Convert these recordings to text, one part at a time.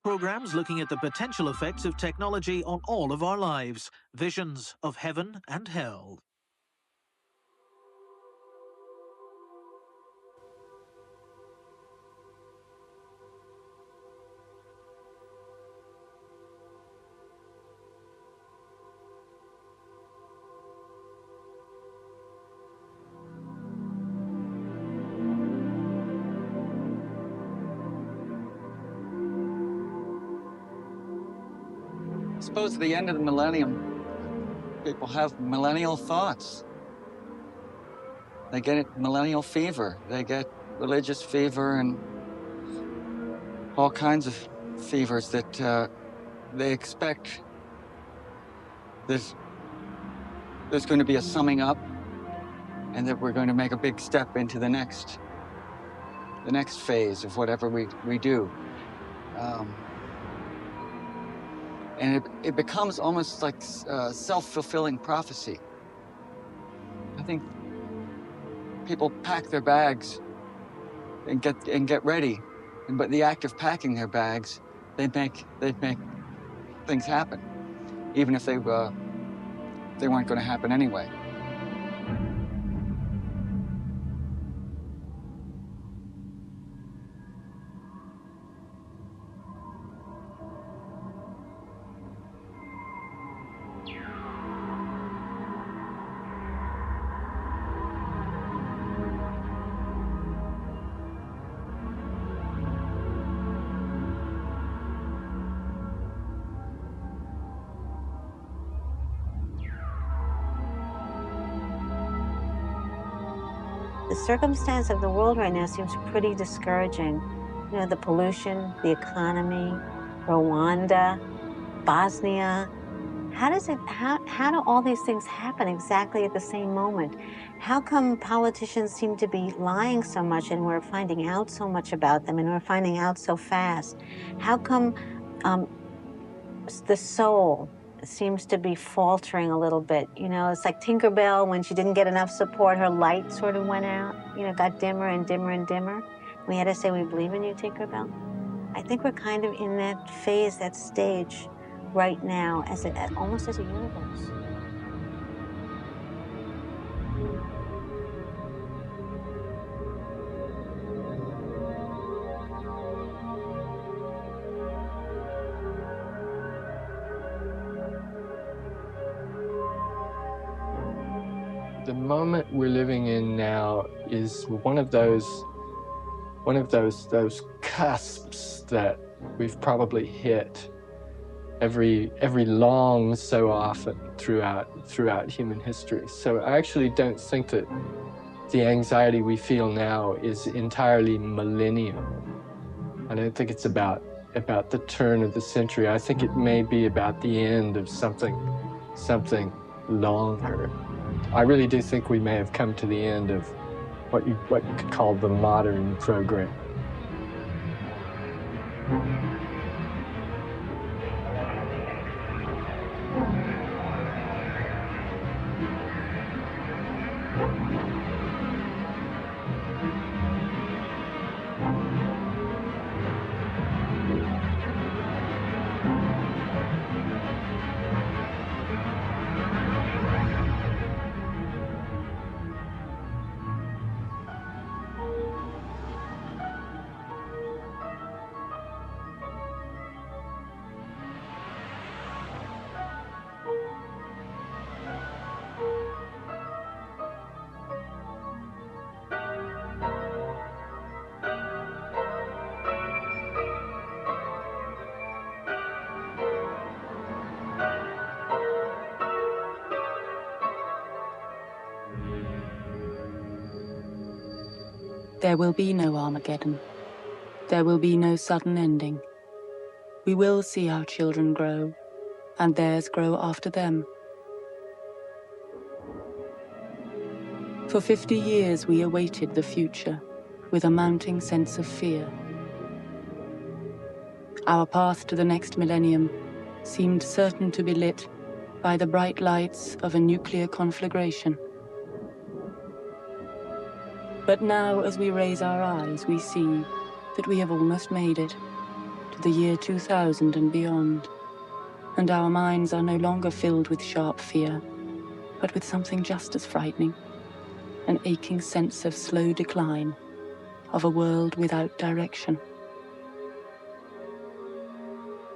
Programs looking at the potential effects of technology on all of our lives. Visions of heaven and hell. I suppose at the end of the millennium, people have millennial thoughts. They get millennial fever. They get religious fever and all kinds of fevers that they expect there's going to be a summing up and that we're going to make a big step into the next phase of whatever we do. And it becomes almost like self-fulfilling prophecy. I think people pack their bags and get ready, but the act of packing their bags, they make things happen, even if they weren't going to happen anyway. The circumstance of the world right now seems pretty discouraging. You know, the pollution, the economy, Rwanda, Bosnia. How do all these things happen exactly at the same moment? How come politicians seem to be lying so much and we're finding out so much about them and we're finding out so fast? How come the soul seems to be faltering a little bit? You know, it's like Tinkerbell, when she didn't get enough support, her light sort of went out, you know, got dimmer and dimmer and dimmer. We had to say, we believe in you, Tinkerbell. I think we're kind of in that phase, that stage right now, almost as a universe. The moment we're living in now is one of those cusps that we've probably hit every long so often throughout human history. So I actually don't think that the anxiety we feel now is entirely millennium. I don't think it's about the turn of the century. I think it may be about the end of something longer. I really do think we may have come to the end of what you could call the modern program. There will be no Armageddon. There will be no sudden ending. We will see our children grow, and theirs grow after them. For 50 years we awaited the future with a mounting sense of fear. Our path to the next millennium seemed certain to be lit by the bright lights of a nuclear conflagration. But now, as we raise our eyes, we see that we have almost made it to the year 2000 and beyond, and our minds are no longer filled with sharp fear, but with something just as frightening, an aching sense of slow decline, of a world without direction.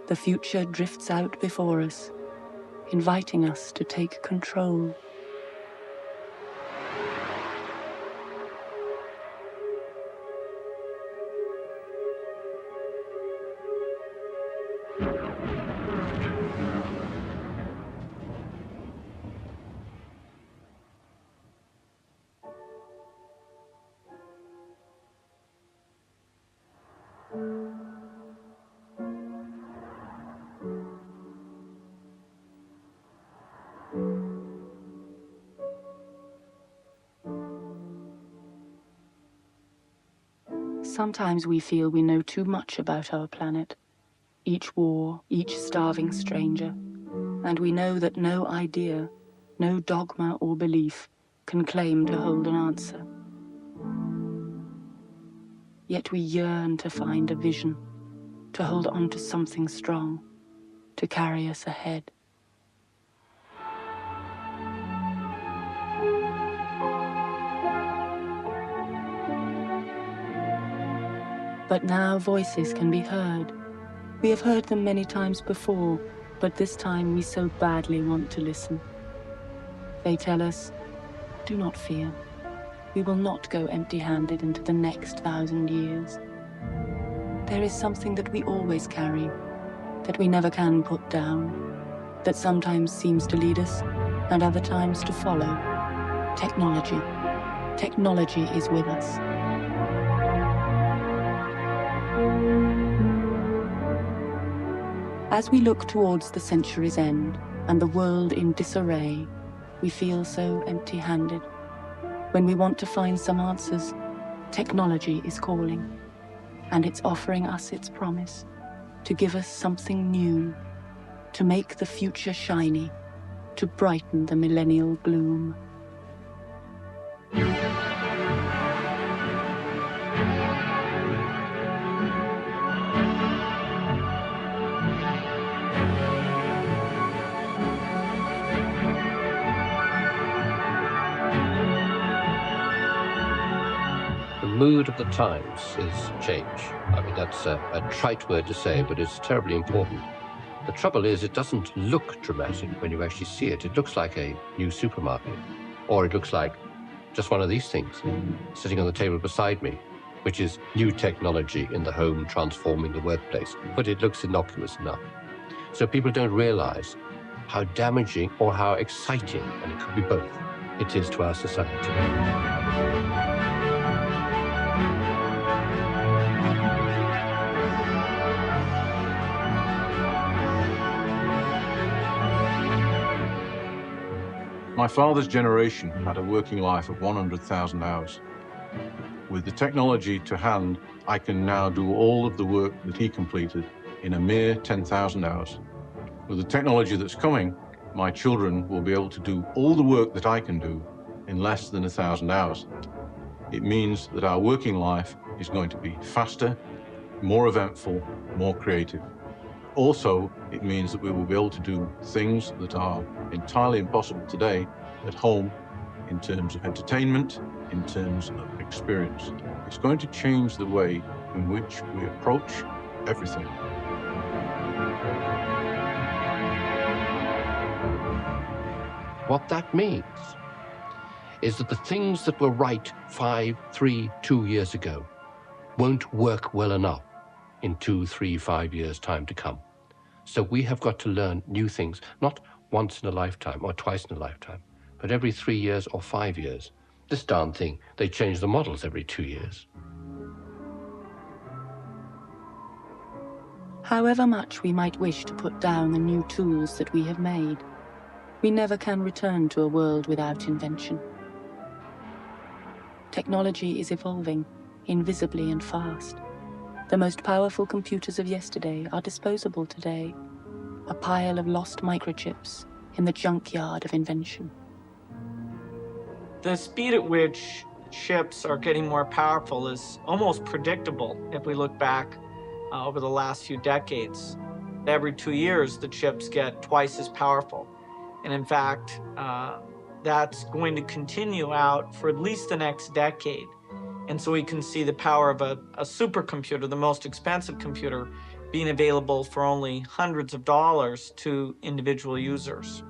The future drifts out before us, inviting us to take control. Sometimes we feel we know too much about our planet, each war, each starving stranger, and we know that no idea, no dogma or belief can claim to hold an answer. Yet we yearn to find a vision, to hold on to something strong, to carry us ahead. But now voices can be heard. We have heard them many times before, but this time we so badly want to listen. They tell us, do not fear. We will not go empty-handed into the next 1,000 years. There is something that we always carry, that we never can put down, that sometimes seems to lead us and other times to follow. Technology. Technology is with us. As we look towards the century's end and the world in disarray, we feel so empty-handed. When we want to find some answers, technology is calling, and it's offering us its promise to give us something new, to make the future shiny, to brighten the millennial gloom. The mood of the times is change. I mean, that's a trite word to say, but it's terribly important. The trouble is, it doesn't look dramatic when you actually see it. It looks like a new supermarket, or it looks like just one of these things sitting on the table beside me, which is new technology in the home transforming the workplace, but it looks innocuous enough. So people don't realize how damaging or how exciting, and it could be both, it is to our society. My father's generation had a working life of 100,000 hours. With the technology to hand, I can now do all of the work that he completed in a mere 10,000 hours. With the technology that's coming, my children will be able to do all the work that I can do in less than 1,000 hours. It means that our working life is going to be faster, more eventful, more creative. Also, it means that we will be able to do things that are entirely impossible today at home in terms of entertainment, in terms of experience. It's going to change the way in which we approach everything. What that means is that the things that were right 5, 3, 2 years ago won't work well enough in 2, 3, 5 years' time to come. So we have got to learn new things, not once in a lifetime or twice in a lifetime, but every 3 years or 5 years. This darn thing, they change the models every 2 years. However much we might wish to put down the new tools that we have made, we never can return to a world without invention. Technology is evolving, invisibly and fast. The most powerful computers of yesterday are disposable today, a pile of lost microchips in the junkyard of invention. The speed at which chips are getting more powerful is almost predictable if we look back over the last few decades. Every 2 years, the chips get twice as powerful. And in fact, that's going to continue out for at least the next decade. And so we can see the power of a supercomputer, the most expensive computer, being available for only hundreds of dollars to individual users.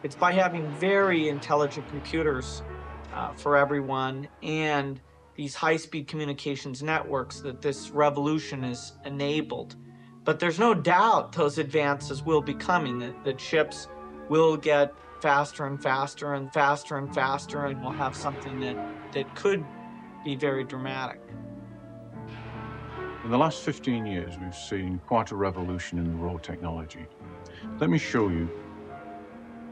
It's by having very intelligent computers for everyone and these high-speed communications networks that this revolution is enabled. But there's no doubt those advances will be coming. The chips will get faster and faster and faster and faster, and we'll have something that could be very dramatic. In the last 15 years, we've seen quite a revolution in the raw technology. Let me show you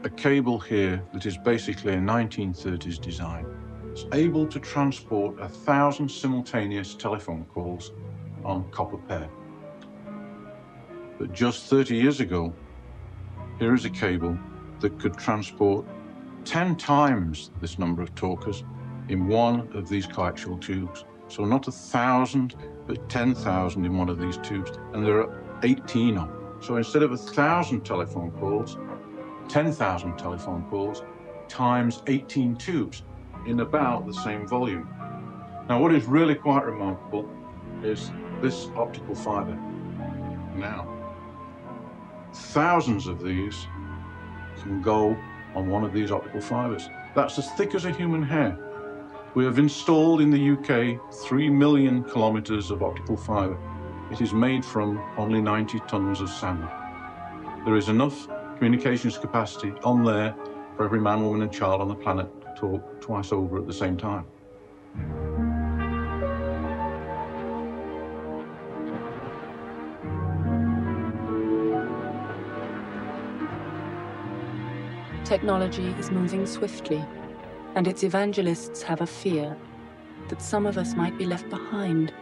a cable here that is basically a 1930s design. It's able to transport 1,000 simultaneous telephone calls on copper pair. But just 30 years ago, here is a cable that could transport 10 times this number of talkers in one of these coaxial tubes. So not 1,000, but 10,000 in one of these tubes, and there are 18 of them. So instead of 1,000 telephone calls, 10,000 telephone calls times 18 tubes in about the same volume. Now, what is really quite remarkable is this optical fiber. Now, thousands of these can go on one of these optical fibers. That's as thick as a human hair. We have installed in the UK 3 million kilometers of optical fiber. It is made from only 90 tons of sand. There is enough communications capacity on there for every man, woman, and child on the planet to talk twice over at the same time. Technology is moving swiftly, and its evangelists have a fear that some of us might be left behind,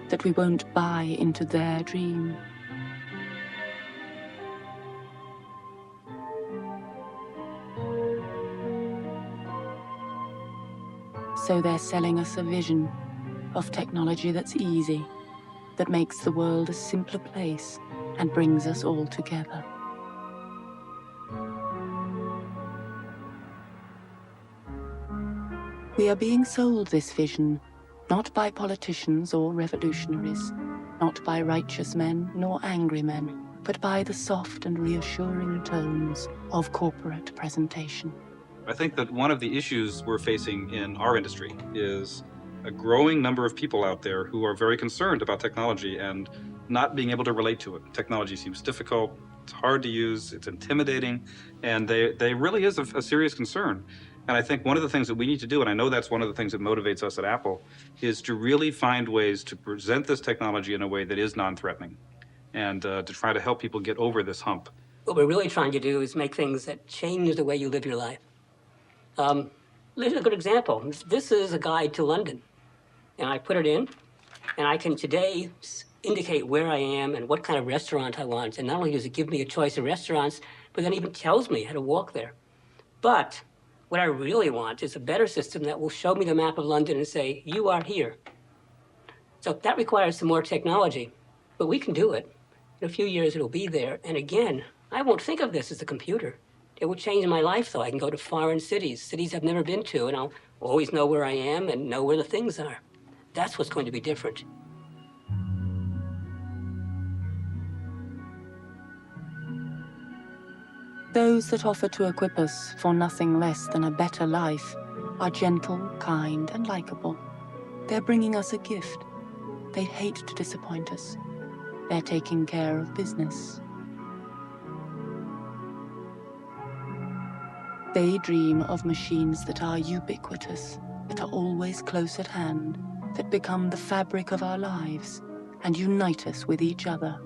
that we won't buy into their dream. So they're selling us a vision of technology that's easy, that makes the world a simpler place and brings us all together. We are being sold this vision, not by politicians or revolutionaries, not by righteous men nor angry men, but by the soft and reassuring tones of corporate presentation. I think that one of the issues we're facing in our industry is a growing number of people out there who are very concerned about technology and not being able to relate to it. Technology seems difficult, it's hard to use, it's intimidating, and they really is a serious concern. And I think one of the things that we need to do, and I know that's one of the things that motivates us at Apple, is to really find ways to present this technology in a way that is non-threatening and to try to help people get over this hump. What we're really trying to do is make things that change the way you live your life. This is a good example. This is a guide to London, and I put it in, and I can today indicate where I am and what kind of restaurant I want. And not only does it give me a choice of restaurants, but then even tells me how to walk there. But what I really want is a better system that will show me the map of London and say, you are here. So that requires some more technology, but we can do it. In a few years, it'll be there. And again, I won't think of this as a computer. It will change my life, though. I can go to foreign cities I've never been to, and I'll always know where I am and know where the things are. That's what's going to be different. Those that offer to equip us for nothing less than a better life are gentle, kind, and likable. They're bringing us a gift. They hate to disappoint us. They're taking care of business. They dream of machines that are ubiquitous, that are always close at hand, that become the fabric of our lives and unite us with each other.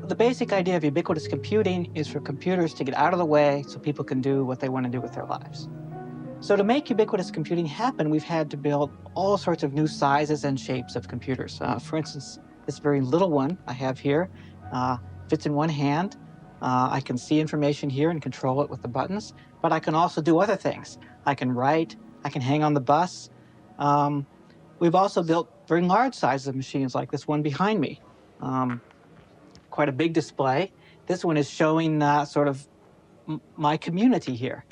The basic idea of ubiquitous computing is for computers to get out of the way so people can do what they want to do with their lives. So to make ubiquitous computing happen, we've had to build all sorts of new sizes and shapes of computers. For instance, this very little one I have here fits in one hand. I can see information here and control it with the buttons, but I can also do other things. I can write, I can hang on the bus. We've also built very large sizes of machines like this one behind me. Quite a big display. This one is showing sort of my community here.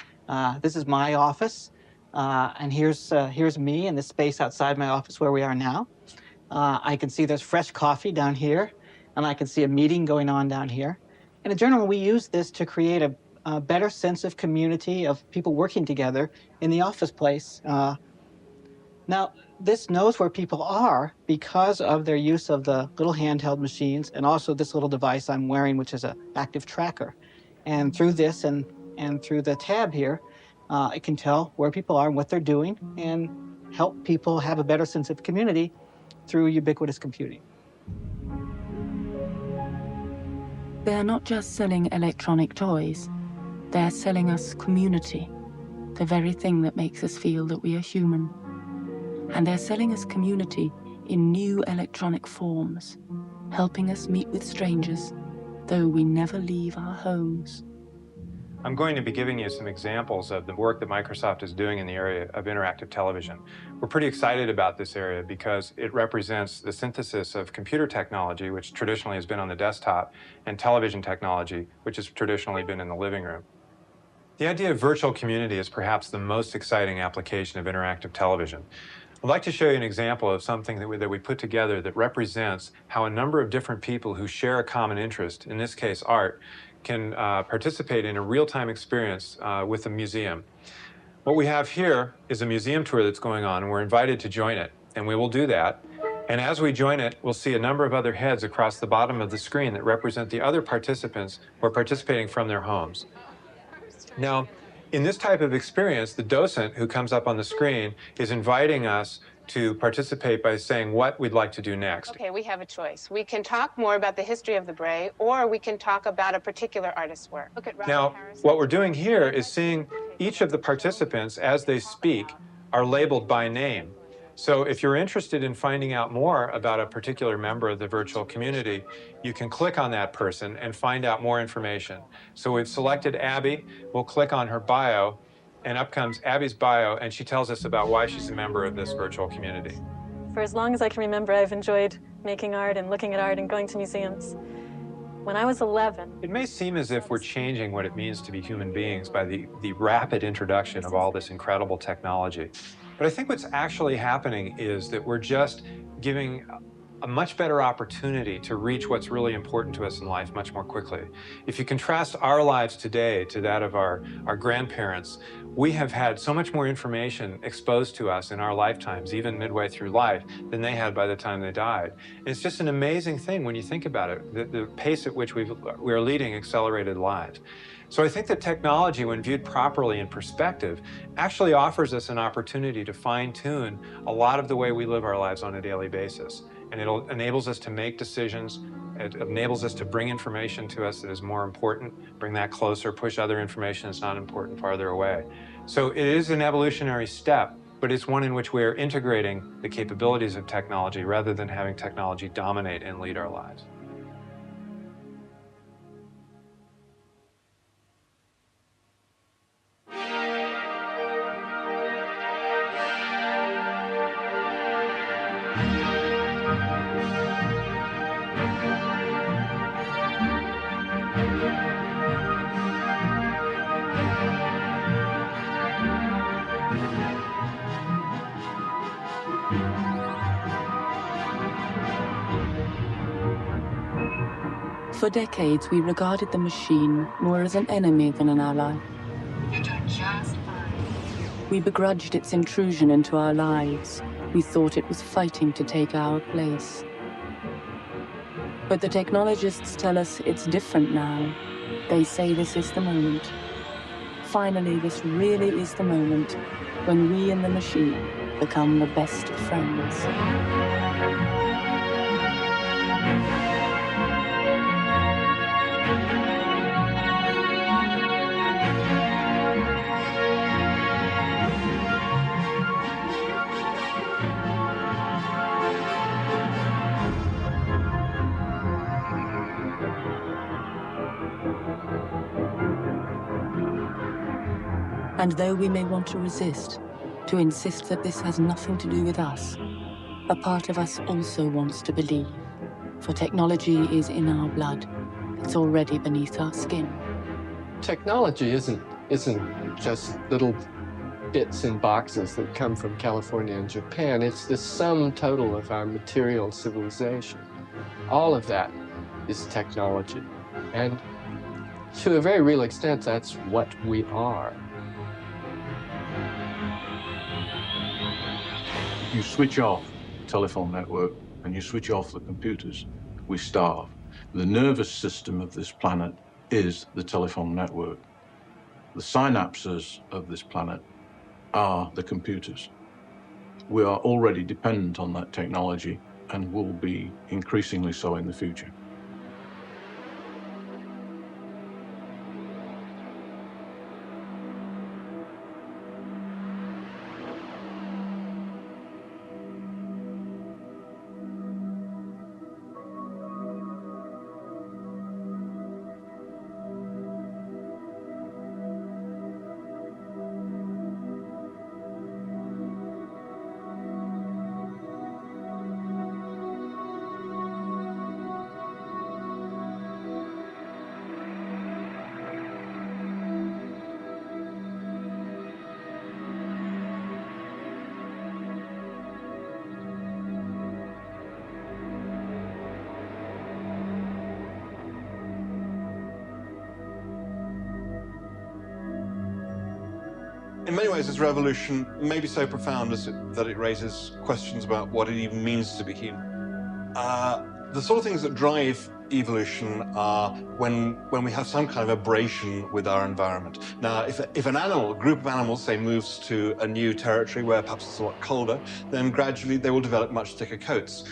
This is my office, and here's me in the space outside my office where we are now. I can see there's fresh coffee down here, and I can see a meeting going on down here. And in general, we use this to create a better sense of community, of people working together in the office place. Now, this knows where people are because of their use of the little handheld machines and also this little device I'm wearing, which is an active tracker. And through this and through the tab here, it can tell where people are and what they're doing and help people have a better sense of community through ubiquitous computing. They're not just selling electronic toys. They're selling us community, the very thing that makes us feel that we are human. And they're selling us community in new electronic forms, helping us meet with strangers, though we never leave our homes. I'm going to be giving you some examples of the work that Microsoft is doing in the area of interactive television. We're pretty excited about this area because it represents the synthesis of computer technology, which traditionally has been on the desktop, and television technology, which has traditionally been in the living room. The idea of virtual community is perhaps the most exciting application of interactive television. I'd like to show you an example of something that we put together that represents how a number of different people who share a common interest, in this case art, can participate in a real-time experience with a museum. What we have here is a museum tour that's going on, and we're invited to join it, and we will do that. And as we join it, we'll see a number of other heads across the bottom of the screen that represent the other participants who are participating from their homes. Now, in this type of experience, the docent who comes up on the screen is inviting us to participate by saying what we'd like to do next. Okay, we have a choice. We can talk more about the history of the Braille, or we can talk about a particular artist's work. Look at Now, what we're doing here is seeing each of the participants, as they speak, are labeled by name. So if you're interested in finding out more about a particular member of the virtual community, you can click on that person and find out more information. So we've selected Abby. We'll click on her bio, and up comes Abby's bio, and she tells us about why she's a member of this virtual community. For as long as I can remember, I've enjoyed making art and looking at art and going to museums. When I was 11... It may seem as if we're changing what it means to be human beings by the rapid introduction of all this incredible technology. But I think what's actually happening is that we're just giving a much better opportunity to reach what's really important to us in life much more quickly. If you contrast our lives today to that of our grandparents, we have had so much more information exposed to us in our lifetimes, even midway through life, than they had by the time they died. And it's just an amazing thing when you think about it, the pace at which we are leading accelerated lives. So I think that technology, when viewed properly in perspective, actually offers us an opportunity to fine-tune a lot of the way we live our lives on a daily basis. And it enables us to make decisions, it enables us to bring information to us that is more important, bring that closer, push other information that's not important farther away. So it is an evolutionary step, but it's one in which we are integrating the capabilities of technology rather than having technology dominate and lead our lives. For decades, we regarded the machine more as an enemy than an ally. You're doing just fine. We begrudged its intrusion into our lives. We thought it was fighting to take our place. But the technologists tell us it's different now. They say this is the moment. Finally, this really is the moment when we and the machine become the best of friends. And though we may want to resist, to insist that this has nothing to do with us, A part of us also wants to believe, for technology is in our blood. It's already beneath our skin. Technology isn't just little bits and boxes that come from California and Japan. It's the sum total of our material civilization. All of that is technology. And to a very real extent, that's what we are. If you switch off the telephone network and you switch off the computers, we starve. The nervous system of this planet is the telephone network. The synapses of this planet are the computers. We are already dependent on that technology and will be increasingly so in the future. In many ways, this revolution may be so profound that it raises questions about what it even means to be human. The sort of things that drive evolution are when we have some kind of aberration with our environment. Now, if an animal, a group of animals, say, moves to a new territory where perhaps it's somewhat colder, then gradually they will develop much thicker coats.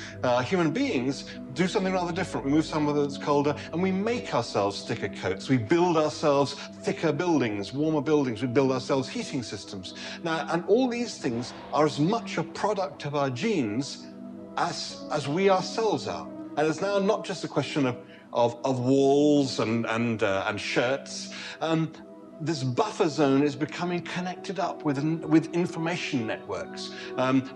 Human beings do something rather different. We move somewhere that's colder, and we make ourselves thicker coats. We build ourselves thicker buildings, warmer buildings. We build ourselves heating systems. Now, and all these things are as much a product of our genes as we ourselves are. And it's now not just a question of walls and shirts. This buffer zone is becoming connected up with information networks.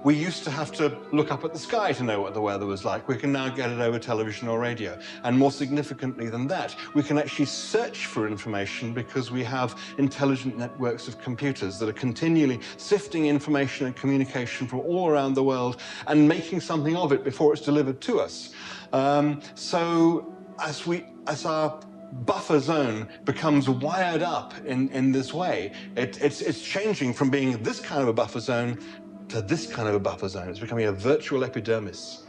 We used to have to look up at the sky to know what the weather was like. We can now get it over television or radio. And more significantly than that, we can actually search for information because we have intelligent networks of computers that are continually sifting information and communication from all around the world and making something of it before it's delivered to us. So as our buffer zone becomes wired up in this way, it's changing from being this kind of a buffer zone to this kind of a buffer zone. It's becoming a virtual epidermis.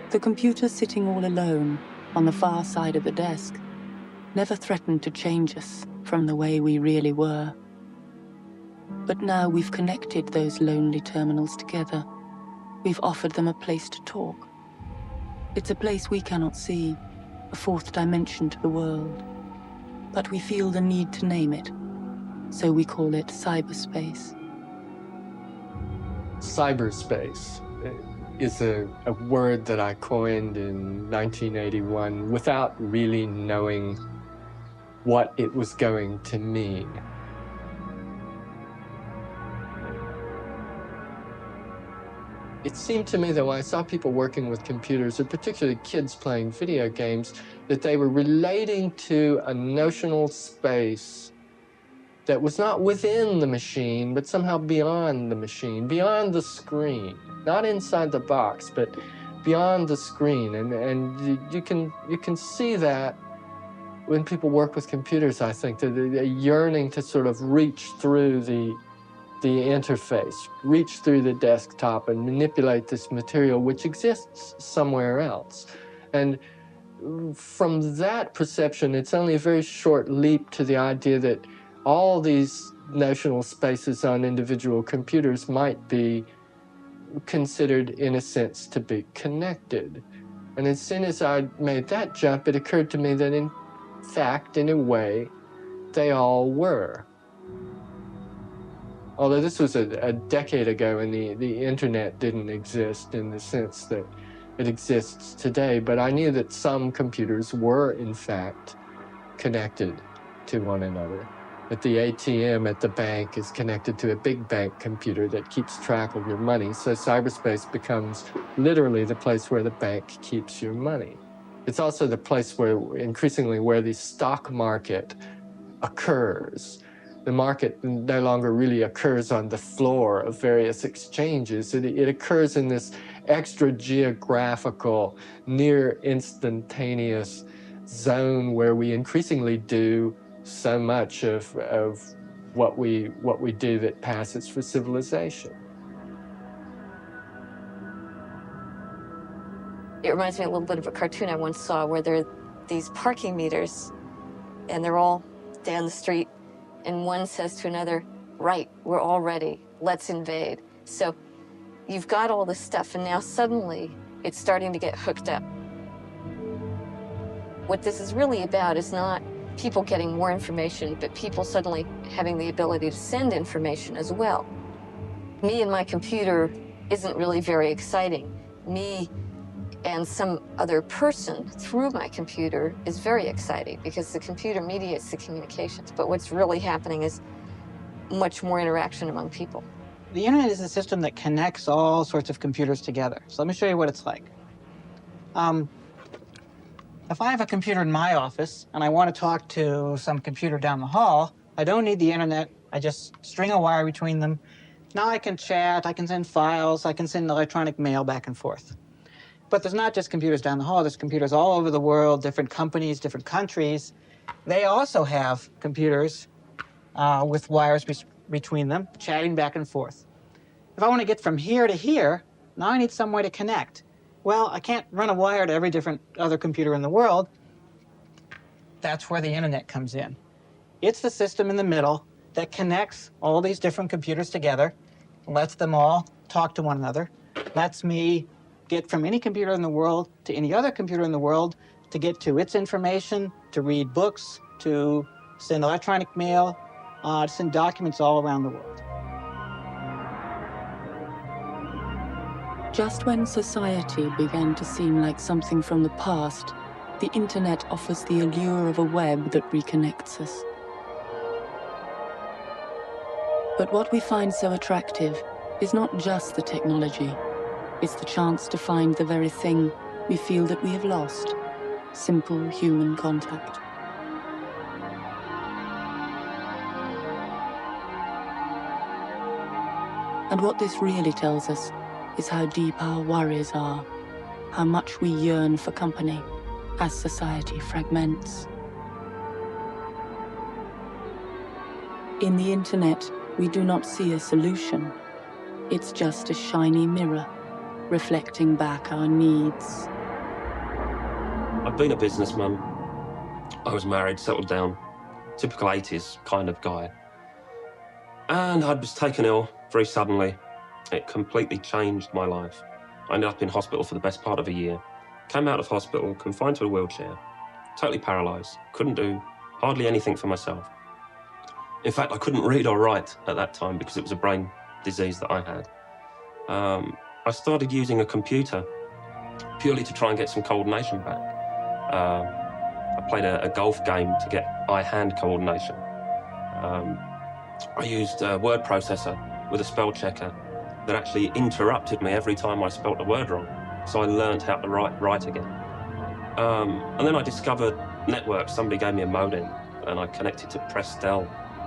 The computer sitting all alone on the far side of the desk never threatened to change us from the way we really were. But now we've connected those lonely terminals together. We've offered them a place to talk. It's a place we cannot see, a fourth dimension to the world. But we feel the need to name it, so we call it cyberspace. Cyberspace is a word that I coined in 1981 without really knowing what it was going to mean. It seemed to me that when I saw people working with computers, or particularly kids playing video games, that they were relating to a notional space that was not within the machine, but somehow beyond the machine, beyond the screen. Not inside the box, but beyond the screen. And you can see that when people work with computers, I think, they're yearning to sort of reach through the interface, reach through the desktop and manipulate this material which exists somewhere else. And from that perception, it's only a very short leap to the idea that all these notional spaces on individual computers might be considered, in a sense, to be connected. And as soon as I made that jump, it occurred to me that in fact, in a way, they all were. Although this was a decade ago and the internet didn't exist in the sense that it exists today, but I knew that some computers were, in fact, connected to one another. That the ATM at the bank is connected to a big bank computer that keeps track of your money. So cyberspace becomes literally the place where the bank keeps your money. It's also the place where, increasingly, where the stock market occurs. The market no longer really occurs on the floor of various exchanges. It occurs in this extra geographical, near instantaneous zone where we increasingly do so much of what we do that passes for civilization. It reminds me a little bit of a cartoon I once saw where there are these parking meters and they're all down the street, and one says to another, right, we're all ready, let's invade. So you've got all this stuff and now suddenly it's starting to get hooked up. What this is really about is not people getting more information, but people suddenly having the ability to send information as well. Me and my computer isn't really very exciting. Me and some other person through my computer is very exciting because the computer mediates the communications. But what's really happening is much more interaction among people. The internet is a system that connects all sorts of computers together. So let me show you what it's like. If I have a computer in my office and I want to talk to some computer down the hall, I don't need the internet. I just string a wire between them. Now I can chat, I can send files, I can send electronic mail back and forth. But there's not just computers down the hall, there's computers all over the world, different companies, different countries. They also have computers with wires between them, chatting back and forth. If I want to get from here to here, now I need some way to connect. Well, I can't run a wire to every different other computer in the world. That's where the internet comes in. It's the system in the middle that connects all these different computers together, lets them all talk to one another, lets me get from any computer in the world to any other computer in the world to get to its information, to read books, to send electronic mail, to send documents all around the world. Just when society began to seem like something from the past, the internet offers the allure of a web that reconnects us. But what we find so attractive is not just the technology. It's the chance to find the very thing we feel that we have lost: simple human contact. And what this really tells us is how deep our worries are, how much we yearn for company as society fragments. In the internet, we do not see a solution. It's just a shiny mirror, reflecting back our needs. I've been a businessman. I was married, settled down, typical 80s kind of guy. And I was taken ill very suddenly. It completely changed my life. I ended up in hospital for the best part of a year. Came out of hospital, confined to a wheelchair, totally paralysed, couldn't do hardly anything for myself. In fact, I couldn't read or write at that time because it was a brain disease that I had. I started using a computer purely to try and get some coordination back. I played a golf game to get eye-hand coordination. I used a word processor with a spell checker that actually interrupted me every time I spelt a word wrong. So I learned how to write again. And then I discovered networks. Somebody gave me a modem and I connected to Prestel.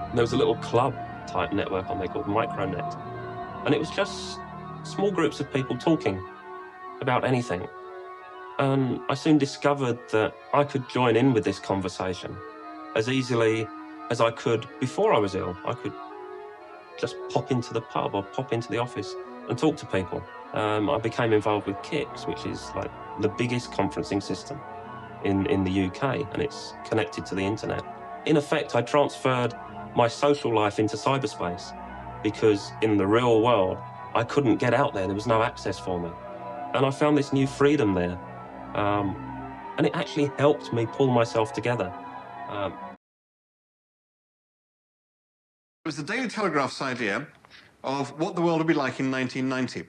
And there was a little club type network on there called Micronet. And it was just small groups of people talking about anything. And I soon discovered that I could join in with this conversation as easily as I could before I was ill. I could just pop into the pub or pop into the office and talk to people. I became involved with Kix, which is like the biggest conferencing system in the UK, and it's connected to the internet. In effect, I transferred my social life into cyberspace, because in the real world, I couldn't get out there. There was no access for me. And I found this new freedom there. And it actually helped me pull myself together. It was the Daily Telegraph's idea of what the world would be like in 1990.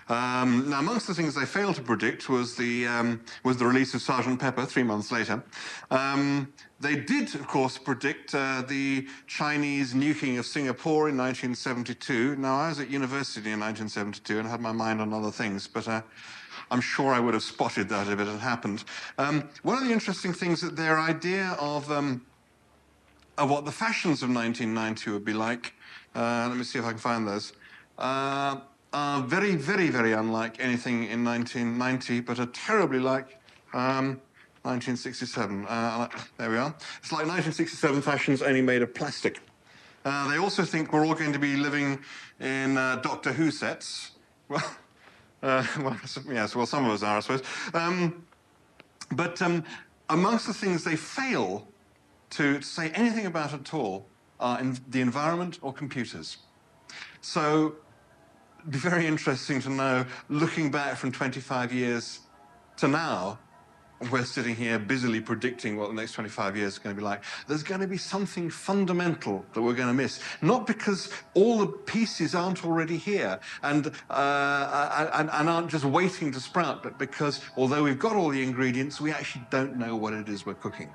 Now, amongst the things they failed to predict was the release of Sgt. Pepper 3 months later. They did, of course, predict the Chinese nuking of Singapore in 1972. Now, I was at university in 1972 and had my mind on other things, but I'm sure I would have spotted that if it had happened. One of the interesting things that their idea of what the fashions of 1990 would be like, let me see if I can find those, are very, very, very unlike anything in 1990, but are terribly like 1967. There we are. It's like 1967 fashions only made of plastic. They also think we're all going to be living in Doctor Who sets. Well, yes, well, some of us are, I suppose. But amongst the things they fail to say anything about at all are in the environment or computers. So it'd be very interesting to know, looking back from 25 years to now, we're sitting here busily predicting what the next 25 years is going to be like. There's going to be something fundamental that we're going to miss. Not because all the pieces aren't already here and aren't just waiting to sprout, but because although we've got all the ingredients, we actually don't know what it is we're cooking.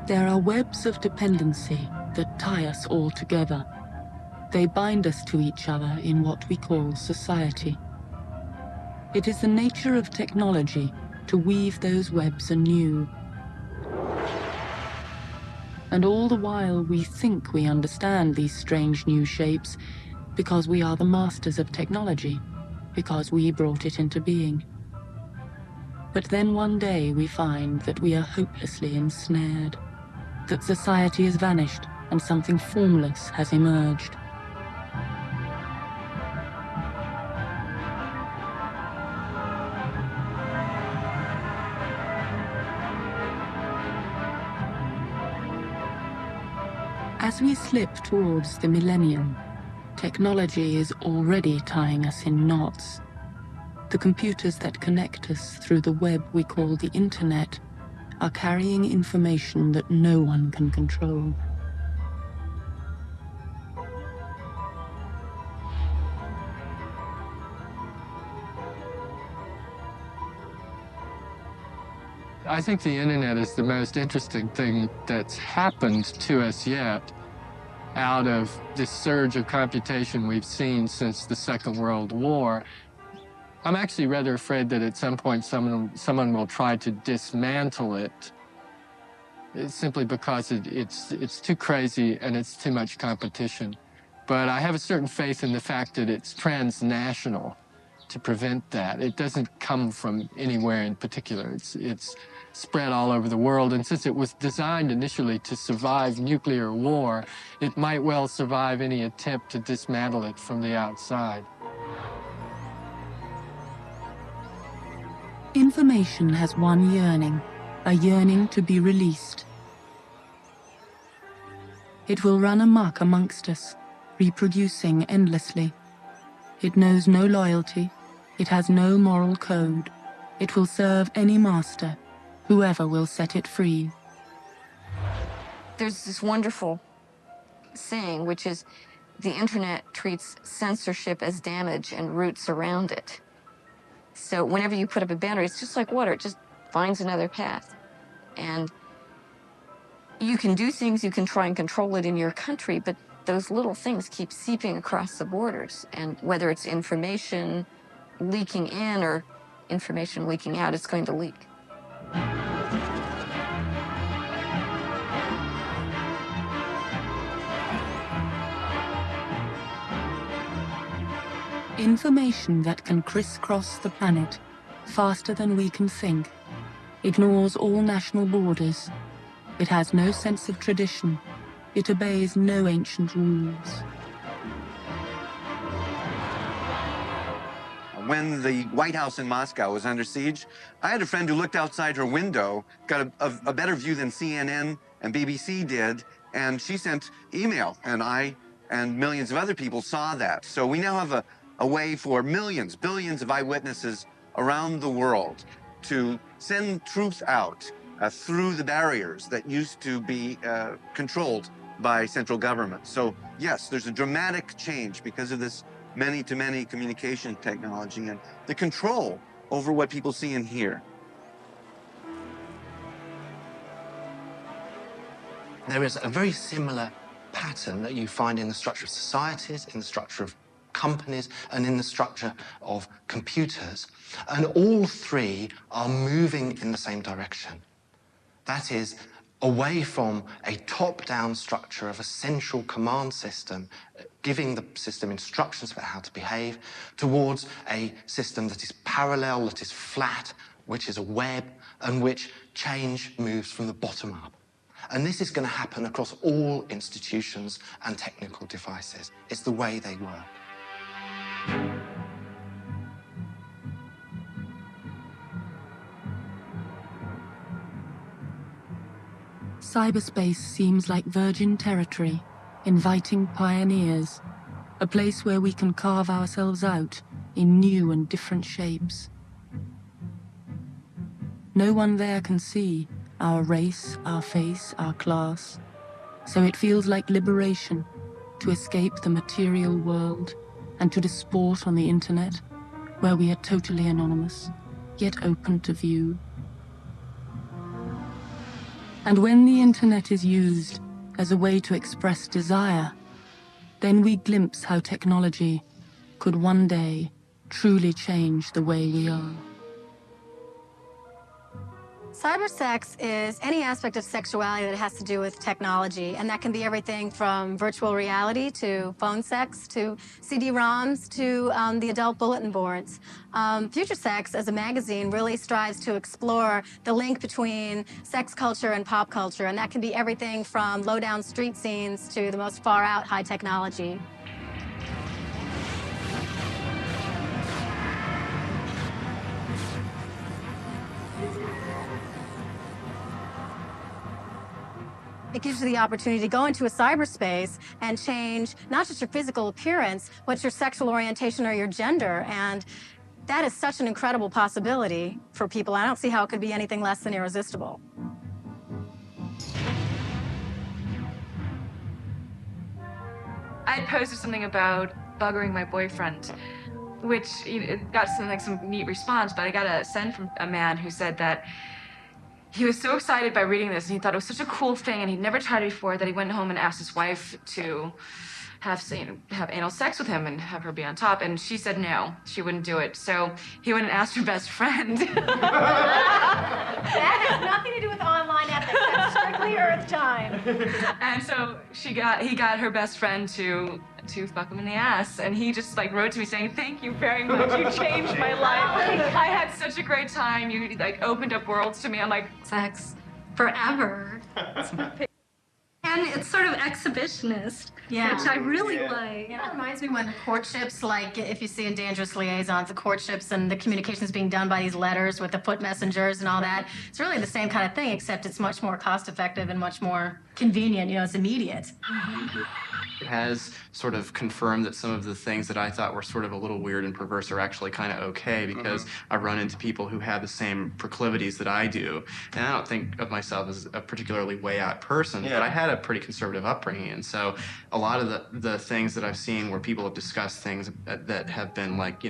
There are webs of dependency that tie us all together. They bind us to each other in what we call society. It is the nature of technology to weave those webs anew. And all the while we think we understand these strange new shapes because we are the masters of technology, because we brought it into being. But then one day we find that we are hopelessly ensnared, that society has vanished and something formless has emerged. As we slip towards the millennium, technology is already tying us in knots. The computers that connect us through the web we call the internet are carrying information that no one can control. I think the internet is the most interesting thing that's happened to us yet out of this surge of computation we've seen since the Second World War. I'm actually rather afraid that at some point someone will try to dismantle it, simply because it's too crazy and it's too much competition. But I have a certain faith in the fact that it's transnational to prevent that. It doesn't come from anywhere in particular. It's spread all over the world, and since it was designed initially to survive nuclear war, it might well survive any attempt to dismantle it from the outside. Information has one yearning, a yearning to be released. It will run amok amongst us, reproducing endlessly. It knows no loyalty. It has no moral code. It will serve any master, whoever will set it free. There's this wonderful saying, which is, the internet treats censorship as damage and roots around it. So whenever you put up a banner, it's just like water. It just finds another path. And you can do things, you can try and control it in your country, but those little things keep seeping across the borders. And whether it's information leaking in or information leaking out, it's going to leak. Information that can crisscross the planet faster than we can think, ignores all national borders. It has no sense of tradition. It obeys no ancient rules. when the White House in Moscow was under siege, I had a friend who looked outside her window, got a better view than CNN and BBC did, and she sent email, and I and millions of other people saw that. So we now have a way for millions, billions of eyewitnesses around the world to send truth out through the barriers that used to be controlled by central government. So yes, there's a dramatic change because of this many-to-many communication technology and the control over what people see and hear. There is a very similar pattern that you find in the structure of societies, in the structure of companies, and in the structure of computers. And all three are moving in the same direction. That is, away from a top-down structure of a central command system, giving the system instructions about how to behave, towards a system that is parallel, that is flat, which is a web, and which change moves from the bottom up. And this is going to happen across all institutions and technical devices. It's the way they work. Cyberspace seems like virgin territory, inviting pioneers, a place where we can carve ourselves out in new and different shapes. No one there can see our race, our face, our class, so it feels like liberation to escape the material world and to disport on the internet, where we are totally anonymous, yet open to view. And when the internet is used as a way to express desire, then we glimpse how technology could one day truly change the way we are. Cybersex is any aspect of sexuality that has to do with technology, and that can be everything from virtual reality to phone sex to CD-ROMs to the adult bulletin boards. Future Sex, as a magazine, really strives to explore the link between sex culture and pop culture, and that can be everything from low-down street scenes to the most far-out high technology. It gives you the opportunity to go into a cyberspace and change not just your physical appearance, but your sexual orientation or your gender. And that is such an incredible possibility for people. I don't see how it could be anything less than irresistible. I posted something about buggering my boyfriend, which got some neat response, but I got a send from a man who said that he was so excited by reading this, and he thought it was such a cool thing, and he'd never tried it before, that he went home and asked his wife to have anal sex with him and have her be on top, and she said no, she wouldn't do it. So he went and asked her best friend. That has nothing to do with online ethics. That's strictly Earth time. And so he got her best friend to fuck him in the ass, and he just wrote to me saying, "Thank you very much. You changed my life. I had such a great time. You opened up worlds to me." I'm like, sex forever. And it's sort of exhibitionist, which I really like. It reminds me when courtships, like if you see in Dangerous Liaisons, the courtships and the communications being done by these letters with the foot messengers and all that. It's really the same kind of thing, except it's much more cost-effective and much more convenient. It's immediate. It has sort of confirmed that some of the things that I thought were sort of a little weird and perverse are actually kind of okay, because I run into people who have the same proclivities that I do. And I don't think of myself as a particularly way out person, but I had a pretty conservative upbringing. And so a lot of the things that I've seen where people have discussed things that have been like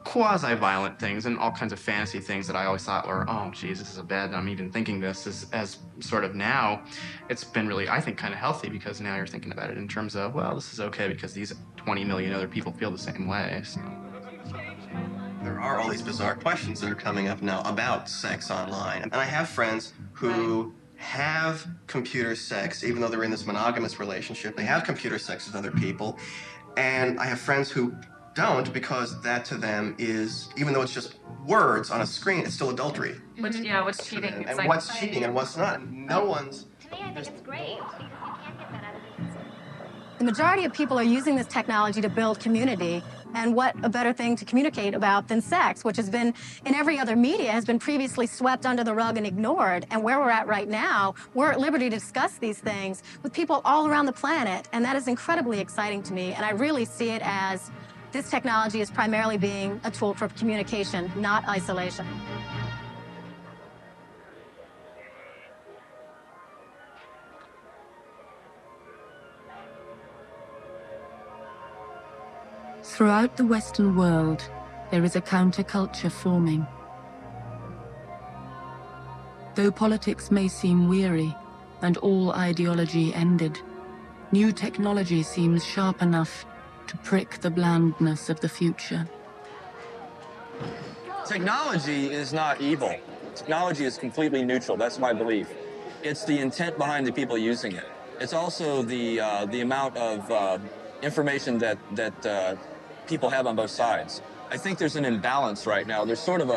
quasi-violent things and all kinds of fantasy things that I always thought were, oh, geez, this is bad that I'm even thinking this, as sort of now, it's been really, I think, kind of healthy, because now you're thinking about it in terms of, well, this is okay because these 20 million other people feel the same way. So. There are all these bizarre questions that are coming up now about sex online. And I have friends who have computer sex, even though they're in this monogamous relationship. They have computer sex with other people. And I have friends who don't, because that to them is, even though it's just words on a screen, it's still adultery. What's cheating? And what's cheating and what's not. No one's... To me, I think it's great, because you can't get that out of the The majority of people are using this technology to build community, And what a better thing to communicate about than sex, which has been, in every other media, has been previously swept under the rug and ignored. And where we're at right now, we're at liberty to discuss these things with people all around the planet. And that is incredibly exciting to me. And I really see it as this technology is primarily being a tool for communication, not isolation. Throughout the Western world, there is a counterculture forming. Though politics may seem weary and all ideology ended, new technology seems sharp enough to prick the blandness of the future. Technology is not evil. Technology is completely neutral. That's my belief. It's the intent behind the people using it. It's also the amount of information that people have on both sides. I think there's an imbalance right now. There's sort of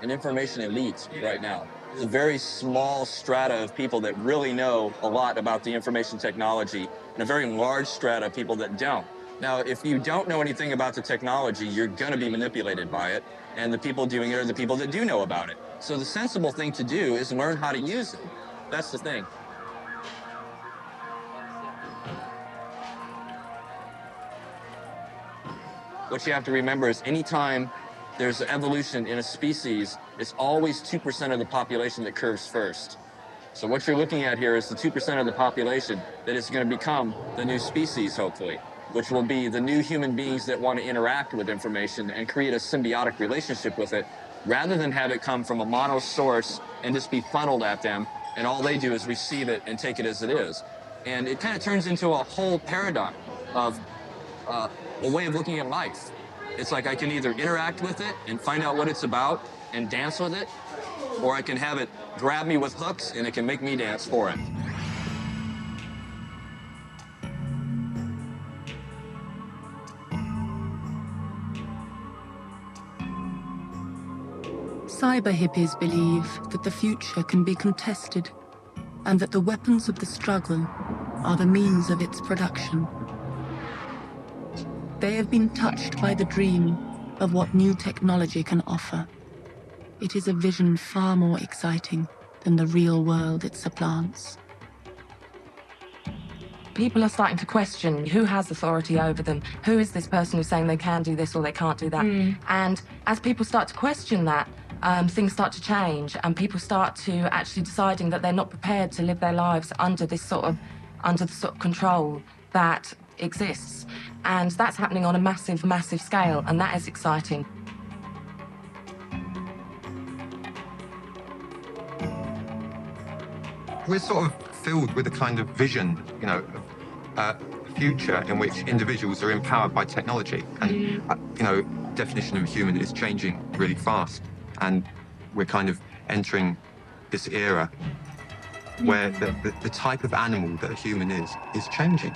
an information elite right now. There's a very small strata of people that really know a lot about the information technology, and a very large strata of people that don't. Now, if you don't know anything about the technology, you're going to be manipulated by it, and the people doing it are the people that do know about it. So the sensible thing to do is learn how to use it. That's the thing. What you have to remember is anytime there's evolution in a species, it's always 2% of the population that curves first. So what you're looking at here is the 2% of the population that is going to become the new species, hopefully, which will be the new human beings that want to interact with information and create a symbiotic relationship with it, rather than have it come from a mono source and just be funneled at them, and all they do is receive it and take it as it is. And it kind of turns into a whole paradigm of a way of looking at life. It's like I can either interact with it and find out what it's about and dance with it, or I can have it grab me with hooks and it can make me dance for it. Cyber hippies believe that the future can be contested and that the weapons of the struggle are the means of its production. They have been touched by the dream of what new technology can offer. It is a vision far more exciting than the real world it supplants. People are starting to question who has authority over them. Who is this person who's saying they can do this or they can't do that? And as people start to question that, things start to change, and people start to actually deciding that they're not prepared to live their lives under the sort of control that exists. And that's happening on a massive, massive scale, and that is exciting. We're sort of filled with a kind of vision, you know, a future in which individuals are empowered by technology. And, you know, definition of human is changing really fast. And we're kind of entering this era where the type of animal that a human is changing.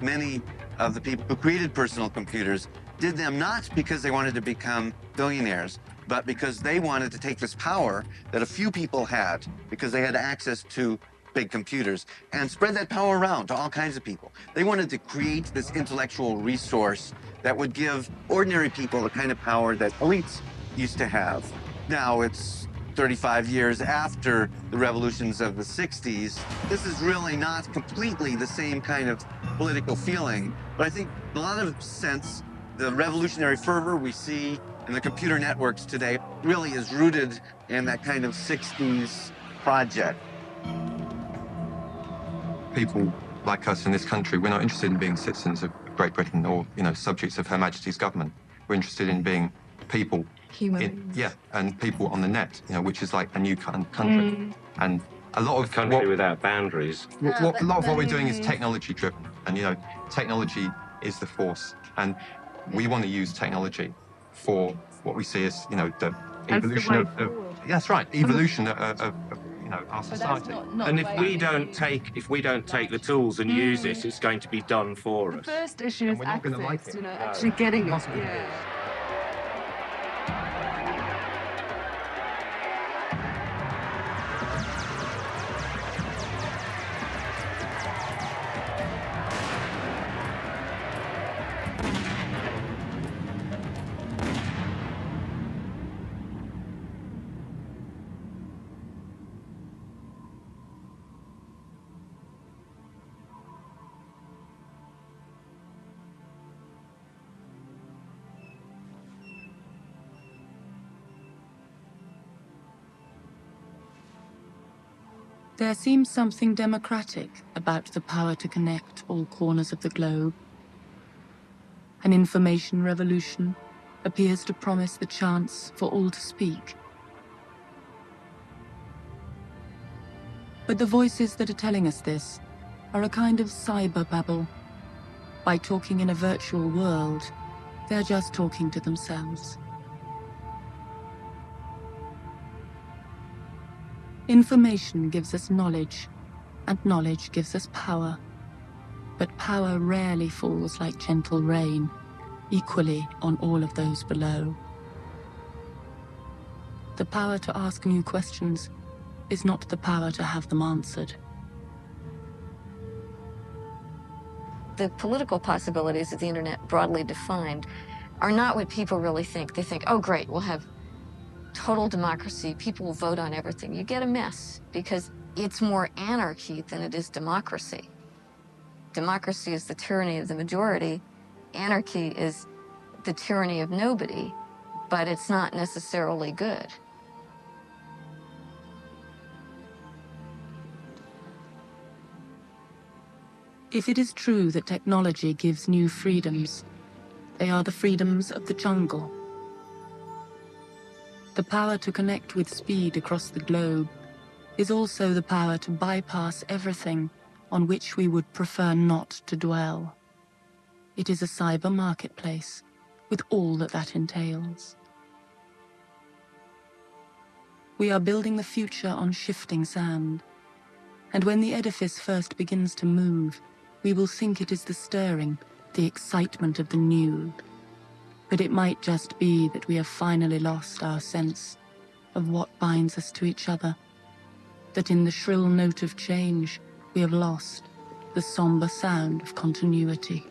Many of the people who created personal computers did them not because they wanted to become billionaires, but because they wanted to take this power that a few people had, because they had access to big computers, and spread that power around to all kinds of people. They wanted to create this intellectual resource that would give ordinary people the kind of power that elites used to have. Now it's 35 years after the revolutions of the 60s. This is really not completely the same kind of political feeling, but I think in a lot of sense, the revolutionary fervor we see in the computer networks today really is rooted in that kind of 60s project. People like us in this country, we're not interested in being citizens of Great Britain or, you know, subjects of Her Majesty's government. We're interested in being people. Humans. And people on the net, you know, which is like a new kind of country. And a lot of country without boundaries. A lot of what we're doing is technology driven, and you know, technology is the force, and we want to use technology for what we see as, you know, the evolution of that's right, evolution of you know, our society. And if we don't take the tools and use it, it's going to be done for us. The first issue is we're not going to like access, it. you know, actually getting it. Yeah. There seems something democratic about the power to connect all corners of the globe. An information revolution appears to promise the chance for all to speak. But the voices that are telling us this are a kind of cyber babble. By talking in a virtual world, they're just talking to themselves. Information gives us knowledge, and knowledge gives us power. But power rarely falls like gentle rain, equally on all of those below. The power to ask new questions is not the power to have them answered. The political possibilities of the internet, broadly defined, are not what people really think. They think, oh great, we'll have total democracy, people will vote on everything. You get a mess, because it's more anarchy than it is democracy. Democracy is the tyranny of the majority. Anarchy is the tyranny of nobody, but it's not necessarily good. If it is true that technology gives new freedoms, they are the freedoms of the jungle. The power to connect with speed across the globe is also the power to bypass everything on which we would prefer not to dwell. It is a cyber marketplace, with all that that entails. We are building the future on shifting sand, and when the edifice first begins to move, we will think it is the stirring, the excitement of the new. But it might just be that we have finally lost our sense of what binds us to each other, that in the shrill note of change, we have lost the somber sound of continuity.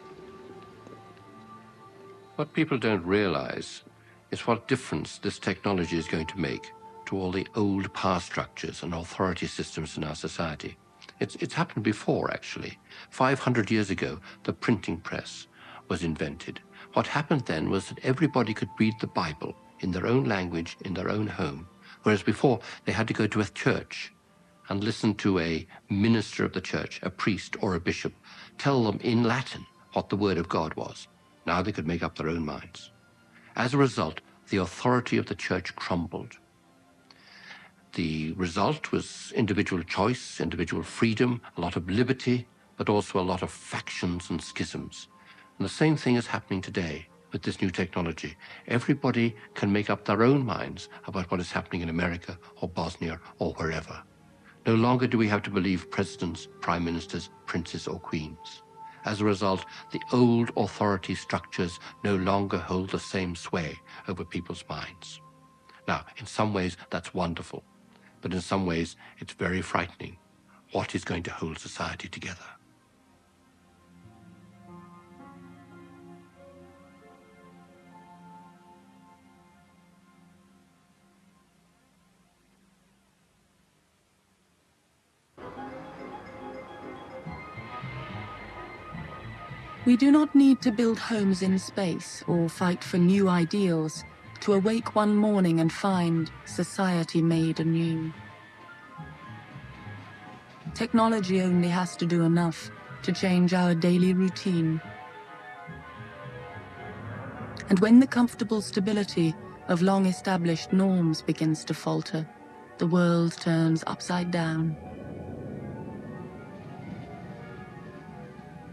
What people don't realize is what difference this technology is going to make to all the old power structures and authority systems in our society. It's happened before, actually. 500 years ago, the printing press was invented. What happened then was that everybody could read the Bible in their own language, in their own home, whereas before they had to go to a church and listen to a minister of the church, a priest or a bishop, tell them in Latin what the word of God was. Now they could make up their own minds. As a result, the authority of the church crumbled. The result was individual choice, individual freedom, a lot of liberty, but also a lot of factions and schisms. And the same thing is happening today with this new technology. Everybody can make up their own minds about what is happening in America or Bosnia or wherever. No longer do we have to believe presidents, prime ministers, princes or queens. As a result, the old authority structures no longer hold the same sway over people's minds. Now, in some ways, that's wonderful. But in some ways, it's very frightening. What is going to hold society together? We do not need to build homes in space or fight for new ideals to awake one morning and find society made anew. Technology only has to do enough to change our daily routine. And when the comfortable stability of long-established norms begins to falter, the world turns upside down.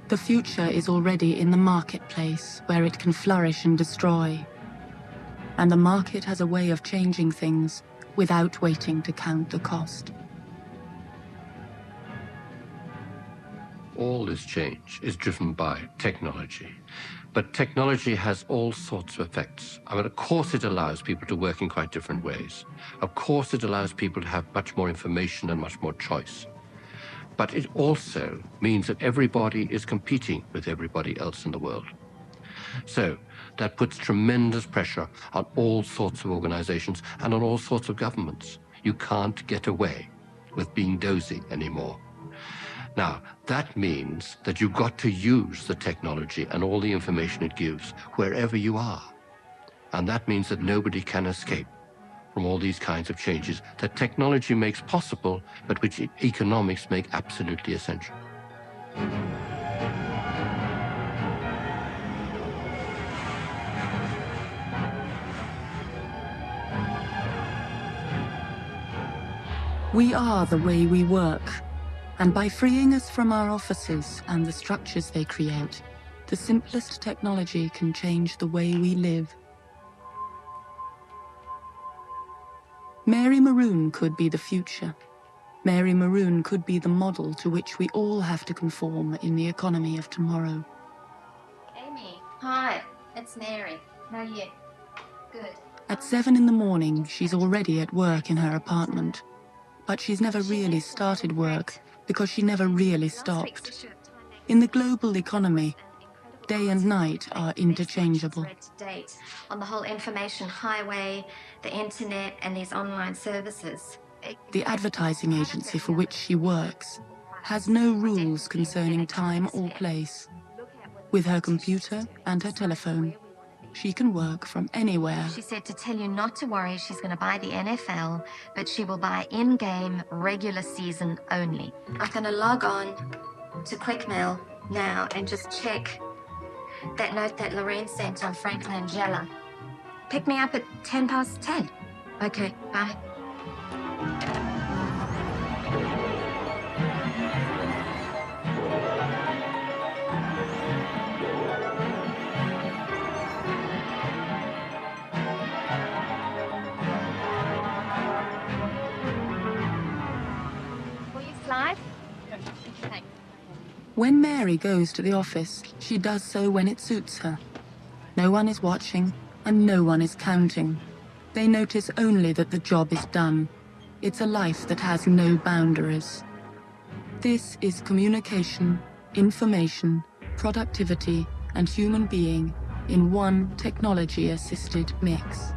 The future is already in the marketplace, where it can flourish and destroy. And the market has a way of changing things without waiting to count the cost. All this change is driven by technology. But technology has all sorts of effects. I mean, of course it allows people to work in quite different ways. Of course it allows people to have much more information and much more choice. But it also means that everybody is competing with everybody else in the world. So that puts tremendous pressure on all sorts of organizations and on all sorts of governments. You can't get away with being dozy anymore. Now, that means that you've got to use the technology and all the information it gives wherever you are. And that means that nobody can escape. from all these kinds of changes that technology makes possible, but which economics make absolutely essential. We are the way we work, and by freeing us from our offices and the structures they create, the simplest technology can change the way we live. Mary Maroon could be the future. Mary Maroon could be the model to which we all have to conform in the economy of tomorrow. Amy, hi, it's Mary. How are you? Good. At 7 in the morning, she's already at work in her apartment. But she's never really started work because she never really stopped. In the global economy, day and night are interchangeable. Date on the whole information highway, the internet, and these online services. The advertising agency for which she works has no rules concerning time or place. With her computer and her telephone, she can work from anywhere. She said to tell you not to worry, she's going to buy the NFL, but she will buy in-game regular season only. I'm going to log on to Quickmail now and just check that note that Lorraine sent on Frank Langella. Pick me up at 10:10. Okay, bye. Will you slide? Thanks. When Mary goes to the office, she does so when it suits her. No one is watching, and no one is counting. They notice only that the job is done. It's a life that has no boundaries. This is communication, information, productivity, and human being in one technology-assisted mix.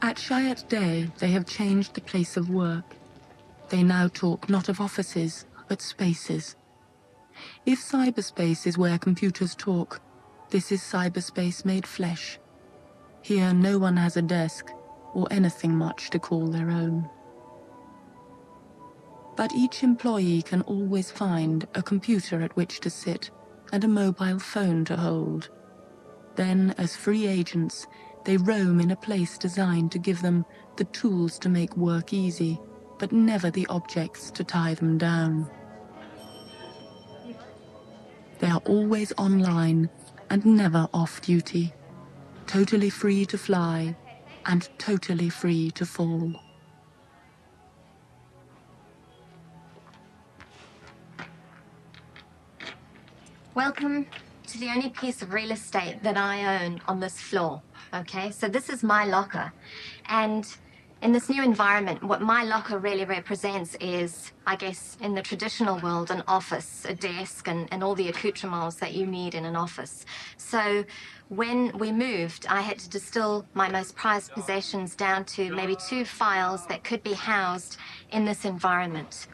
At Chiat Day, they have changed the place of work. They now talk not of offices, but spaces. If cyberspace is where computers talk, this is cyberspace made flesh. Here, no one has a desk or anything much to call their own. But each employee can always find a computer at which to sit and a mobile phone to hold. Then, as free agents, they roam in a place designed to give them the tools to make work easy, but never the objects to tie them down. They are always online and never off-duty, totally free to fly and totally free to fall. Welcome to the only piece of real estate that I own on this floor, okay? So this is my locker. And in this new environment, what my locker really represents is, I guess, in the traditional world, an office, a desk, and all the accoutrements that you need in an office. So when we moved, I had to distill my most prized possessions down to maybe 2 files that could be housed in this environment.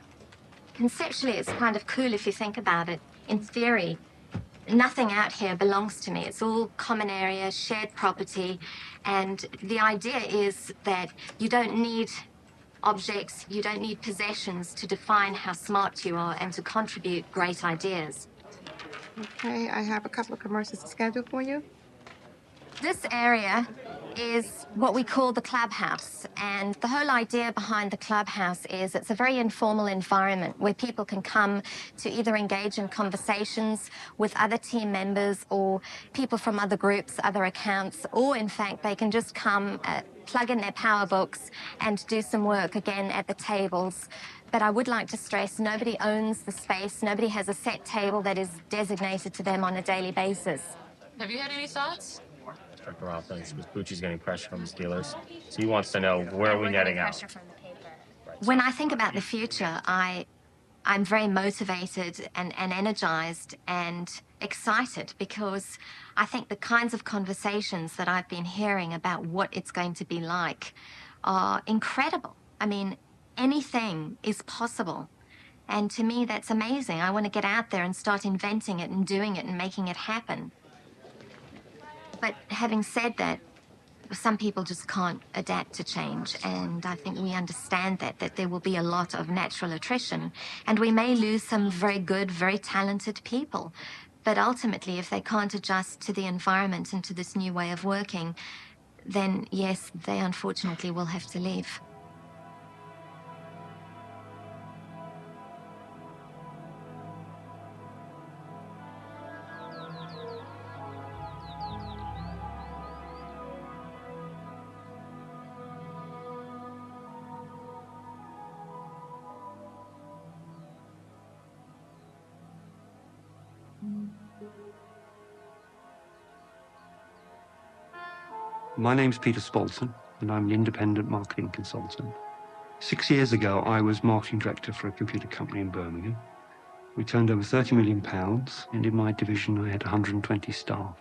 Conceptually, it's kind of cool if you think about it. In theory, nothing out here belongs to me. It's all common area, shared property. And the idea is that you don't need objects, you don't need possessions to define how smart you are and to contribute great ideas. Okay, I have a couple of commercials to schedule for you. This area is what we call the clubhouse. And the whole idea behind the clubhouse is it's a very informal environment where people can come to either engage in conversations with other team members or people from other groups, other accounts, or in fact, they can just come, plug in their power books and do some work again at the tables. But I would like to stress, nobody owns the space. Nobody has a set table that is designated to them on a daily basis. Have you had any thoughts? Director offense because Bucci's getting pressure from the Steelers. So he wants to know, where are we netting out? When I think about the future, I'm very motivated and energized and excited because I think the kinds of conversations that I've been hearing about what it's going to be like are incredible. I mean, anything is possible. And to me, that's amazing. I want to get out there and start inventing it and doing it and making it happen. But having said that, some people just can't adapt to change. And I think we understand that there will be a lot of natural attrition. And we may lose some very good, very talented people. But ultimately, if they can't adjust to the environment and to this new way of working, then yes, they unfortunately will have to leave. My name's Peter Spalton, and I'm an independent marketing consultant. 6 years ago, I was marketing director for a computer company in Birmingham. We turned over £30 million, and in my division, I had 120 staff.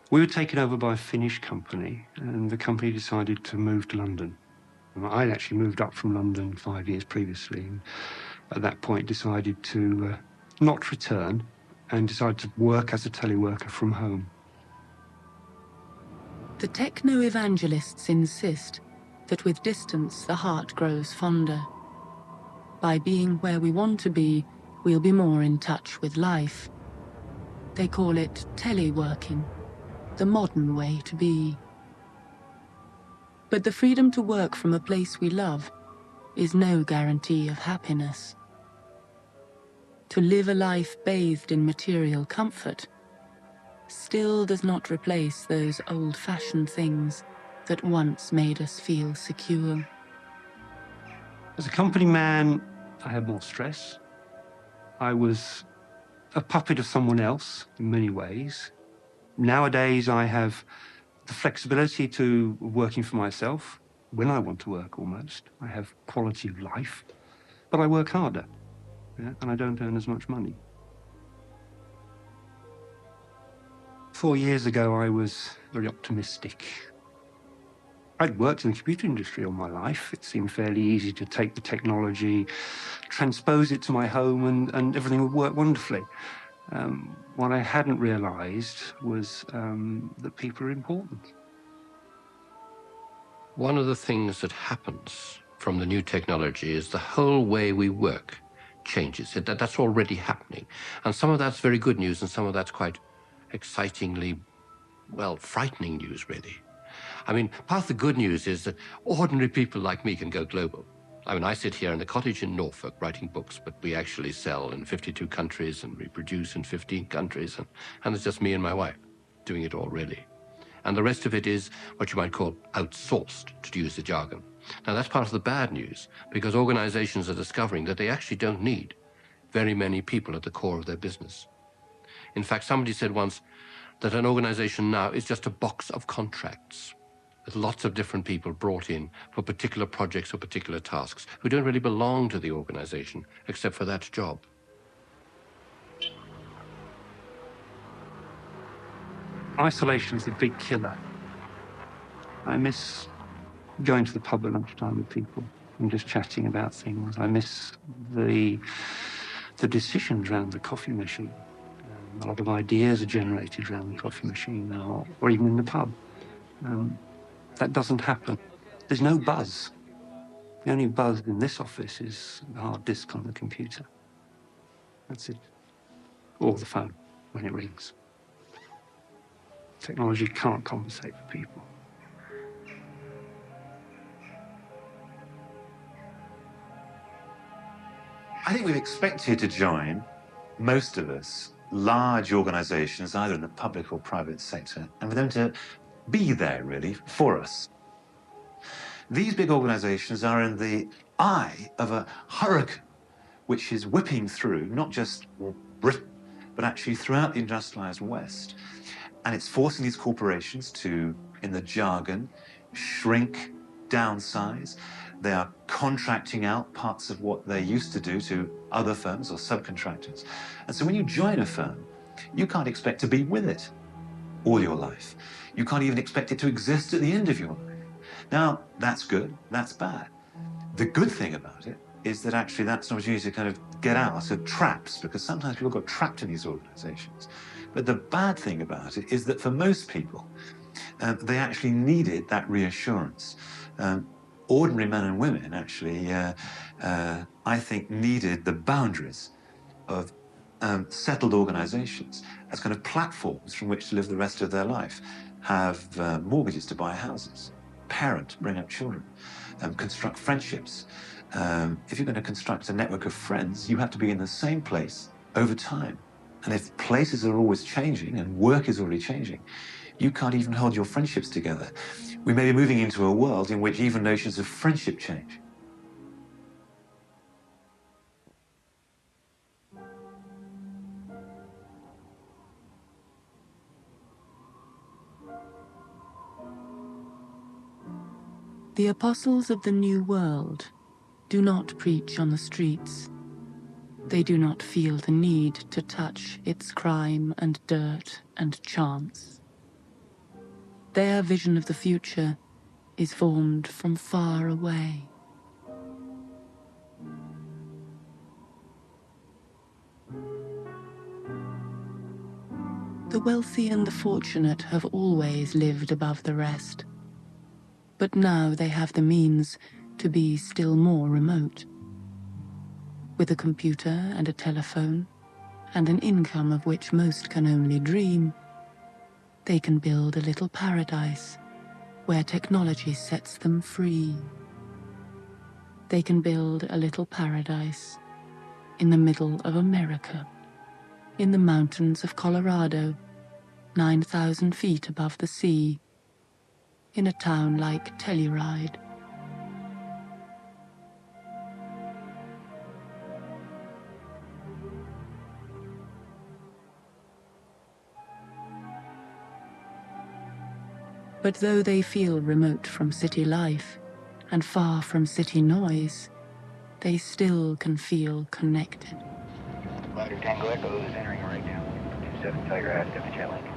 We were taken over by a Finnish company, and the company decided to move to London. I'd actually moved up from London 5 years previously, and at that point decided to not return, and decided to work as a teleworker from home. The techno-evangelists insist that with distance the heart grows fonder. By being where we want to be, we'll be more in touch with life. They call it teleworking, the modern way to be. But the freedom to work from a place we love is no guarantee of happiness. To live a life bathed in material comfort still does not replace those old-fashioned things that once made us feel secure. As a company man, I had more stress. I was a puppet of someone else in many ways. Nowadays, I have the flexibility to working for myself when I want to work almost. I have quality of life, but I work harder, and I don't earn as much money. 4 years ago, I was very optimistic. I'd worked in the computer industry all my life. It seemed fairly easy to take the technology, transpose it to my home, and everything would work wonderfully. What I hadn't realized was that people are important. One of the things that happens from the new technology is the whole way we work changes. That's already happening. And some of that's very good news, and some of that's quite excitingly, well, frightening news, really. I mean, part of the good news is that ordinary people like me can go global. I mean, I sit here in a cottage in Norfolk writing books, but we actually sell in 52 countries and we produce in 15 countries, and it's just me and my wife doing it all, really. And the rest of it is what you might call outsourced, to use the jargon. Now, that's part of the bad news, because organizations are discovering that they actually don't need very many people at the core of their business. In fact, somebody said once that an organization now is just a box of contracts with lots of different people brought in for particular projects or particular tasks who don't really belong to the organization except for that job. Isolation's a big killer. I miss going to the pub at lunchtime with people and just chatting about things. I miss the decisions around the coffee machine. A lot of ideas are generated around the coffee machine now, or even in the pub. That doesn't happen. There's no buzz. The only buzz in this office is the hard disk on the computer. That's it. Or the phone when it rings. Technology can't compensate for people. I think we've expected to join, most of us, large organizations, either in the public or private sector, and for them to be there, really, for us. These big organizations are in the eye of a hurricane which is whipping through, not just Britain, but actually throughout the industrialized West. And it's forcing these corporations to, in the jargon, shrink, downsize. They are contracting out parts of what they used to do to other firms or subcontractors. And so when you join a firm, you can't expect to be with it all your life. You can't even expect it to exist at the end of your life. Now, that's good, that's bad. The good thing about it is that actually that's an opportunity to kind of get out of traps, because sometimes people got trapped in these organizations. But the bad thing about it is that for most people, they actually needed that reassurance. Ordinary men and women actually, I think, needed the boundaries of settled organizations as kind of platforms from which to live the rest of their life, have mortgages to buy houses, parent, bring up children, construct friendships. If you're going to construct a network of friends, you have to be in the same place over time. And if places are always changing and work is already changing, you can't even hold your friendships together. We may be moving into a world in which even notions of friendship change. The apostles of the New World do not preach on the streets. They do not feel the need to touch its crime and dirt and chance. Their vision of the future is formed from far away. The wealthy and the fortunate have always lived above the rest. But now they have the means to be still more remote. With a computer and a telephone, and an income of which most can only dream, they can build a little paradise where technology sets them free. They can build a little paradise in the middle of America, in the mountains of Colorado, 9,000 feet above the sea, in a town like Telluride. But though they feel remote from city life and far from city noise, they still can feel connected. Ladder Tango Echo is entering right now. 27 Tiger Ave, WJ Lincoln.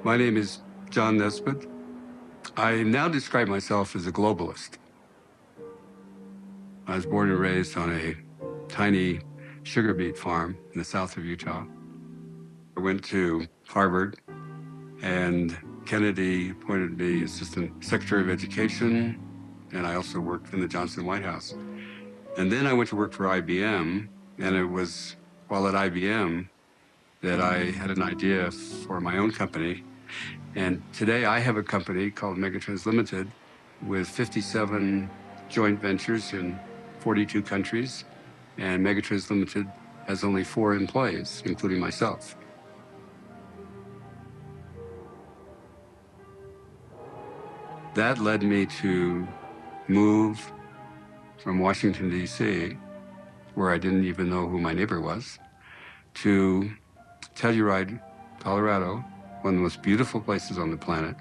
My name is John Nesbitt. I now describe myself as a globalist. I was born and raised on a tiny sugar beet farm in the south of Utah. I went to Harvard, and Kennedy appointed me Assistant Secretary of Education, and I also worked in the Johnson White House. And then I went to work for IBM, and it was while at IBM that I had an idea for my own company. And today I have a company called Megatrends Limited with 57 joint ventures in 42 countries. And Megatrends Limited has only 4 employees, including myself. That led me to move from Washington, D.C., where I didn't even know who my neighbor was, to Telluride, Colorado, one of the most beautiful places on the planet,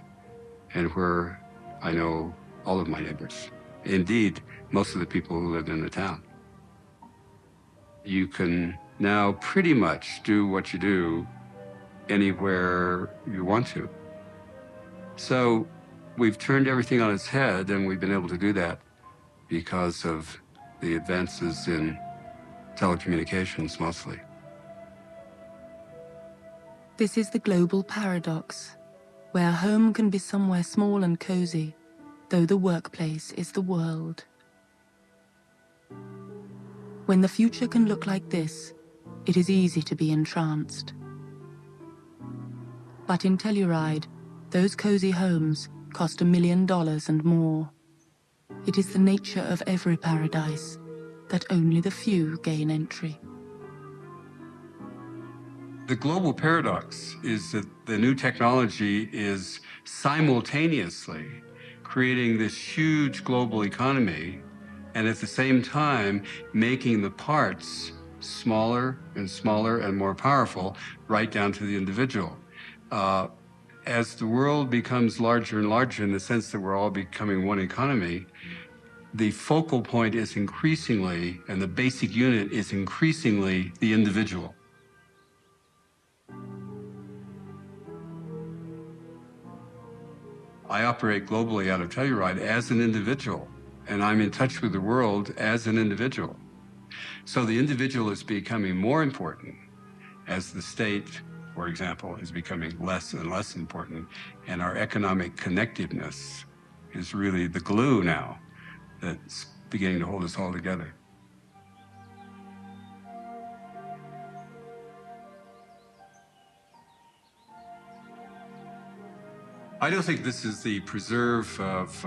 and where I know all of my neighbors. Indeed, most of the people who lived in the town. You can now pretty much do what you do anywhere you want to. So we've turned everything on its head, and we've been able to do that because of the advances in telecommunications mostly. This is the global paradox, where home can be somewhere small and cozy, though the workplace is the world. When the future can look like this, it is easy to be entranced. But in Telluride, those cozy homes cost $1 million and more. It is the nature of every paradise that only the few gain entry. The global paradox is that the new technology is simultaneously creating this huge global economy and at the same time making the parts smaller and smaller and more powerful right down to the individual. As the world becomes larger and larger in the sense that we're all becoming one economy, the focal point is increasingly, and the basic unit is increasingly the individual. I operate globally out of Telluride as an individual, and I'm in touch with the world as an individual. So the individual is becoming more important as the state, for example, is becoming less and less important, and our economic connectiveness is really the glue now that's beginning to hold us all together. I don't think this is the preserve of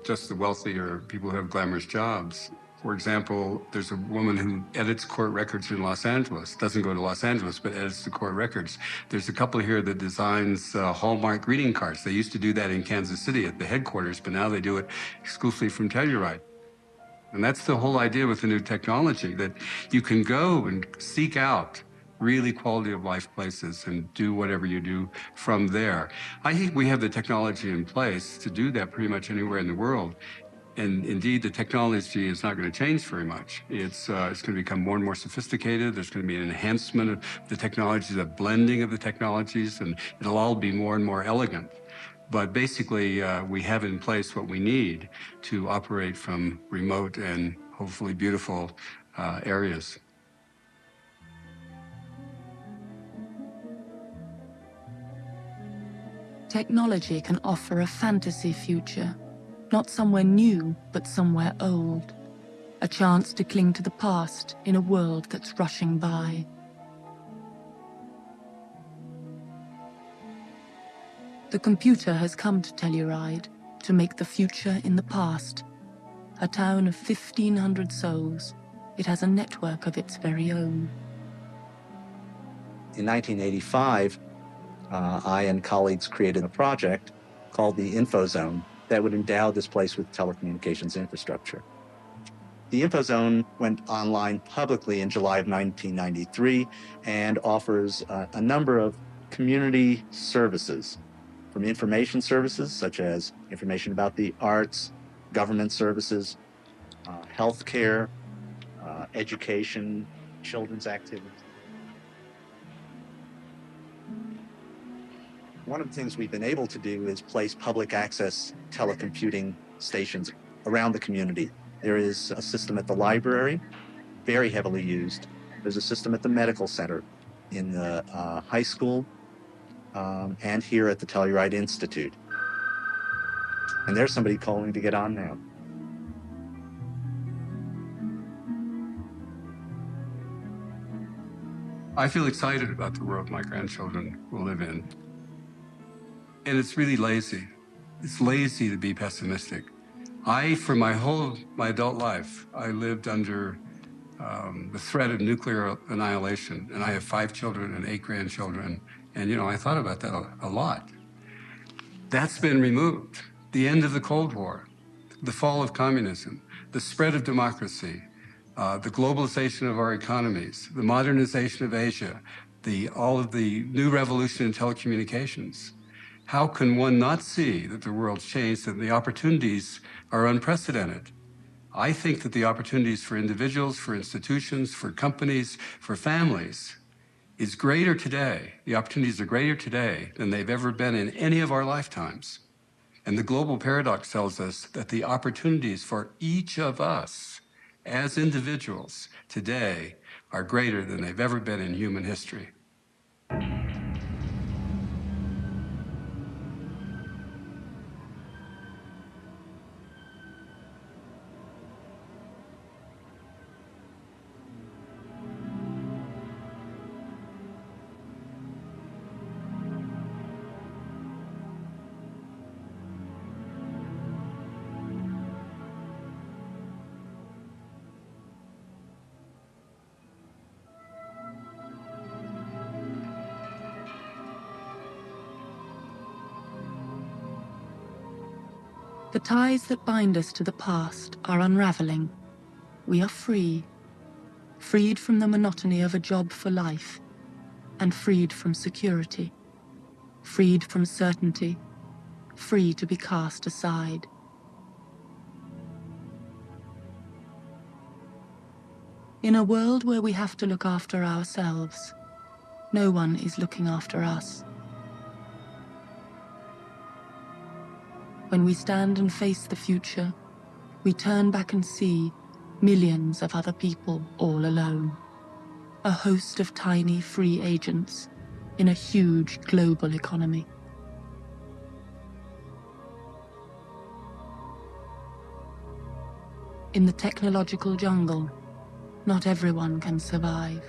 just the wealthy or people who have glamorous jobs. For example, there's a woman who edits court records in Los Angeles, doesn't go to Los Angeles, but edits the court records. There's a couple here that designs Hallmark greeting cards. They used to do that in Kansas City at the headquarters, but now they do it exclusively from Telluride. And that's the whole idea with the new technology, that you can go and seek out really quality of life places and do whatever you do from there. I think we have the technology in place to do that pretty much anywhere in the world. And indeed, the technology is not going to change very much. It's going to become more and more sophisticated. There's going to be an enhancement of the technologies, a blending of the technologies, and it'll all be more and more elegant. But basically, we have in place what we need to operate from remote and hopefully beautiful areas. Technology can offer a fantasy future, not somewhere new, but somewhere old. A chance to cling to the past in a world that's rushing by. The computer has come to Telluride to make the future in the past. A town of 1,500 souls, it has a network of its very own. In 1985, I and colleagues created a project called the InfoZone that would endow this place with telecommunications infrastructure. The InfoZone went online publicly in July of 1993 and offers a number of community services, from information services such as information about the arts, government services, healthcare, education, children's activities. One of the things we've been able to do is place public access telecomputing stations around the community. There is a system at the library, very heavily used. There's a system at the medical center, in the high school, and here at the Telluride Institute. And there's somebody calling to get on now. I feel excited about the world my grandchildren will live in. And it's really lazy. It's lazy to be pessimistic. For my adult life, I lived under the threat of nuclear annihilation. And I have 5 children and 8 grandchildren. And, I thought about that a lot. That's been removed. The end of the Cold War, the fall of communism, the spread of democracy, the globalization of our economies, the modernization of Asia, all of the new revolution in telecommunications. How can one not see that the world's changed and the opportunities are unprecedented? I think that the opportunities for individuals, for institutions, for companies, for families is greater today. The opportunities are greater today than they've ever been in any of our lifetimes. And the global paradox tells us that the opportunities for each of us as individuals today are greater than they've ever been in human history. The ties that bind us to the past are unraveling. We are free. Freed from the monotony of a job for life, and freed from security. Freed from certainty. Free to be cast aside. In a world where we have to look after ourselves, no one is looking after us. When we stand and face the future, we turn back and see millions of other people all alone. A host of tiny free agents in a huge global economy. In the technological jungle, not everyone can survive.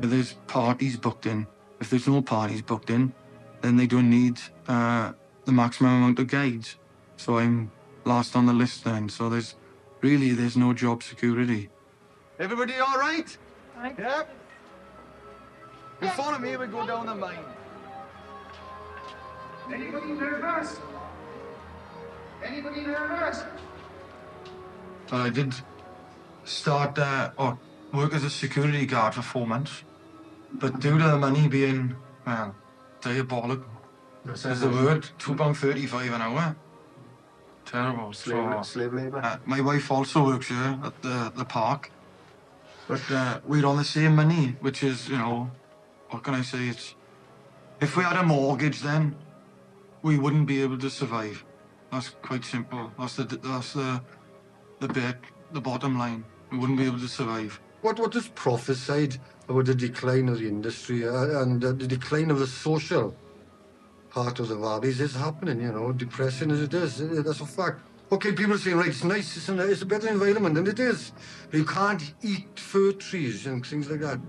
There's parties booked in. If there's no parties booked in, then they don't need the maximum amount of guides. So I'm last on the list then. So there's no job security. Everybody all right? Yep. In front of me, we go down the mine. Anybody nervous? Anybody nervous? I did start or work as a security guard for 4 months. But due to the money being, well, diabolical, is the word, £2.35 an hour. Terrible. Slave labour. My wife also works here at the park. But we're on the same money, which is, you know, what can I say? It's, if we had a mortgage then, we wouldn't be able to survive. That's quite simple. That's the bit, the bottom line. We wouldn't be able to survive. What is prophesied about the decline of the industry and the decline of the social part of the valleys is happening, you know, depressing as it is. That's a fact. Okay, people are saying, right, it's nice, it's a better environment, and it is. But you can't eat fir trees and things like that.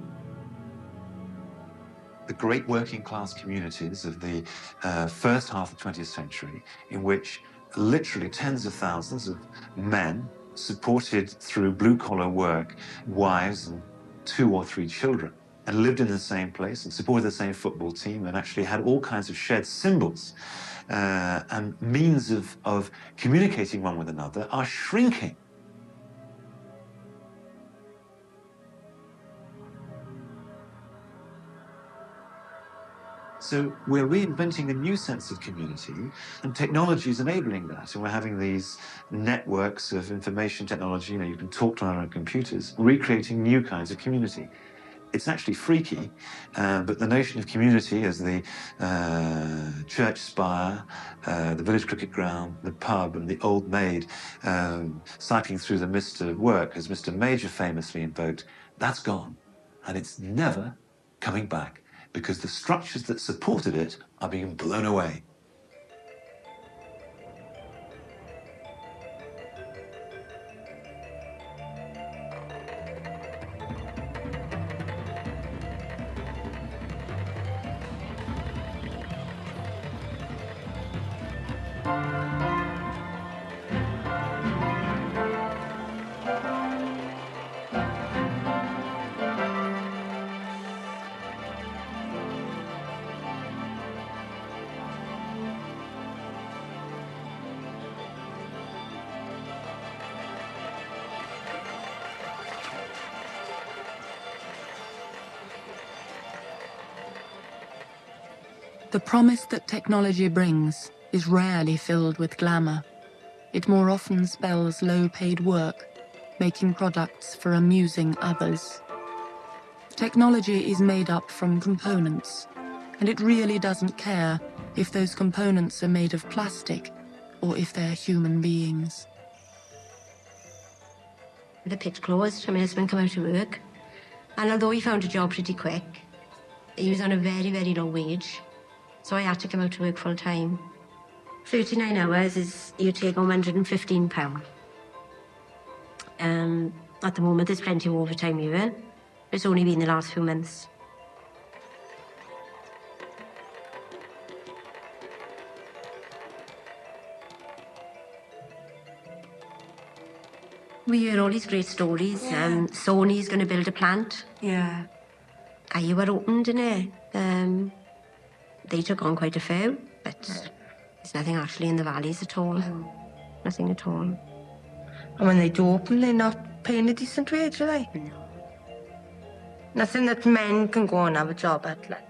The great working class communities of the first half of the 20th century, in which literally tens of thousands of men supported through blue-collar work, wives and 2 or 3 children, and lived in the same place and supported the same football team and actually had all kinds of shared symbols and means of communicating one with another are shrinking. So we're reinventing a new sense of community, and technology is enabling that. And we're having these networks of information technology, you know, you can talk to our own computers, recreating new kinds of community. It's actually freaky, but the notion of community as the church spire, the village cricket ground, the pub, and the old maid cycling through the mist of work, as Mr. Major famously invoked, that's gone. And it's never coming back, because the structures that supported it are being blown away. The promise that technology brings is rarely filled with glamour. It more often spells low-paid work, making products for amusing others. Technology is made up from components, and it really doesn't care if those components are made of plastic or if they're human beings. The pit's closed, my husband came out to work, and although he found a job pretty quick, he was on a very, very low wage. So I had to come out to work full time. 39 hours is, you take home £115. At the moment, there's plenty of overtime you earn. It's only been the last few months. We hear all these great stories. Yeah. Sony's going to build a plant. Yeah. You were opened, innit? They took on quite a few, but there's nothing actually in the valleys at all. Nothing at all. And when they do open, they're not paying a decent wage, are they? No. Nothing that men can go and have a job at, like.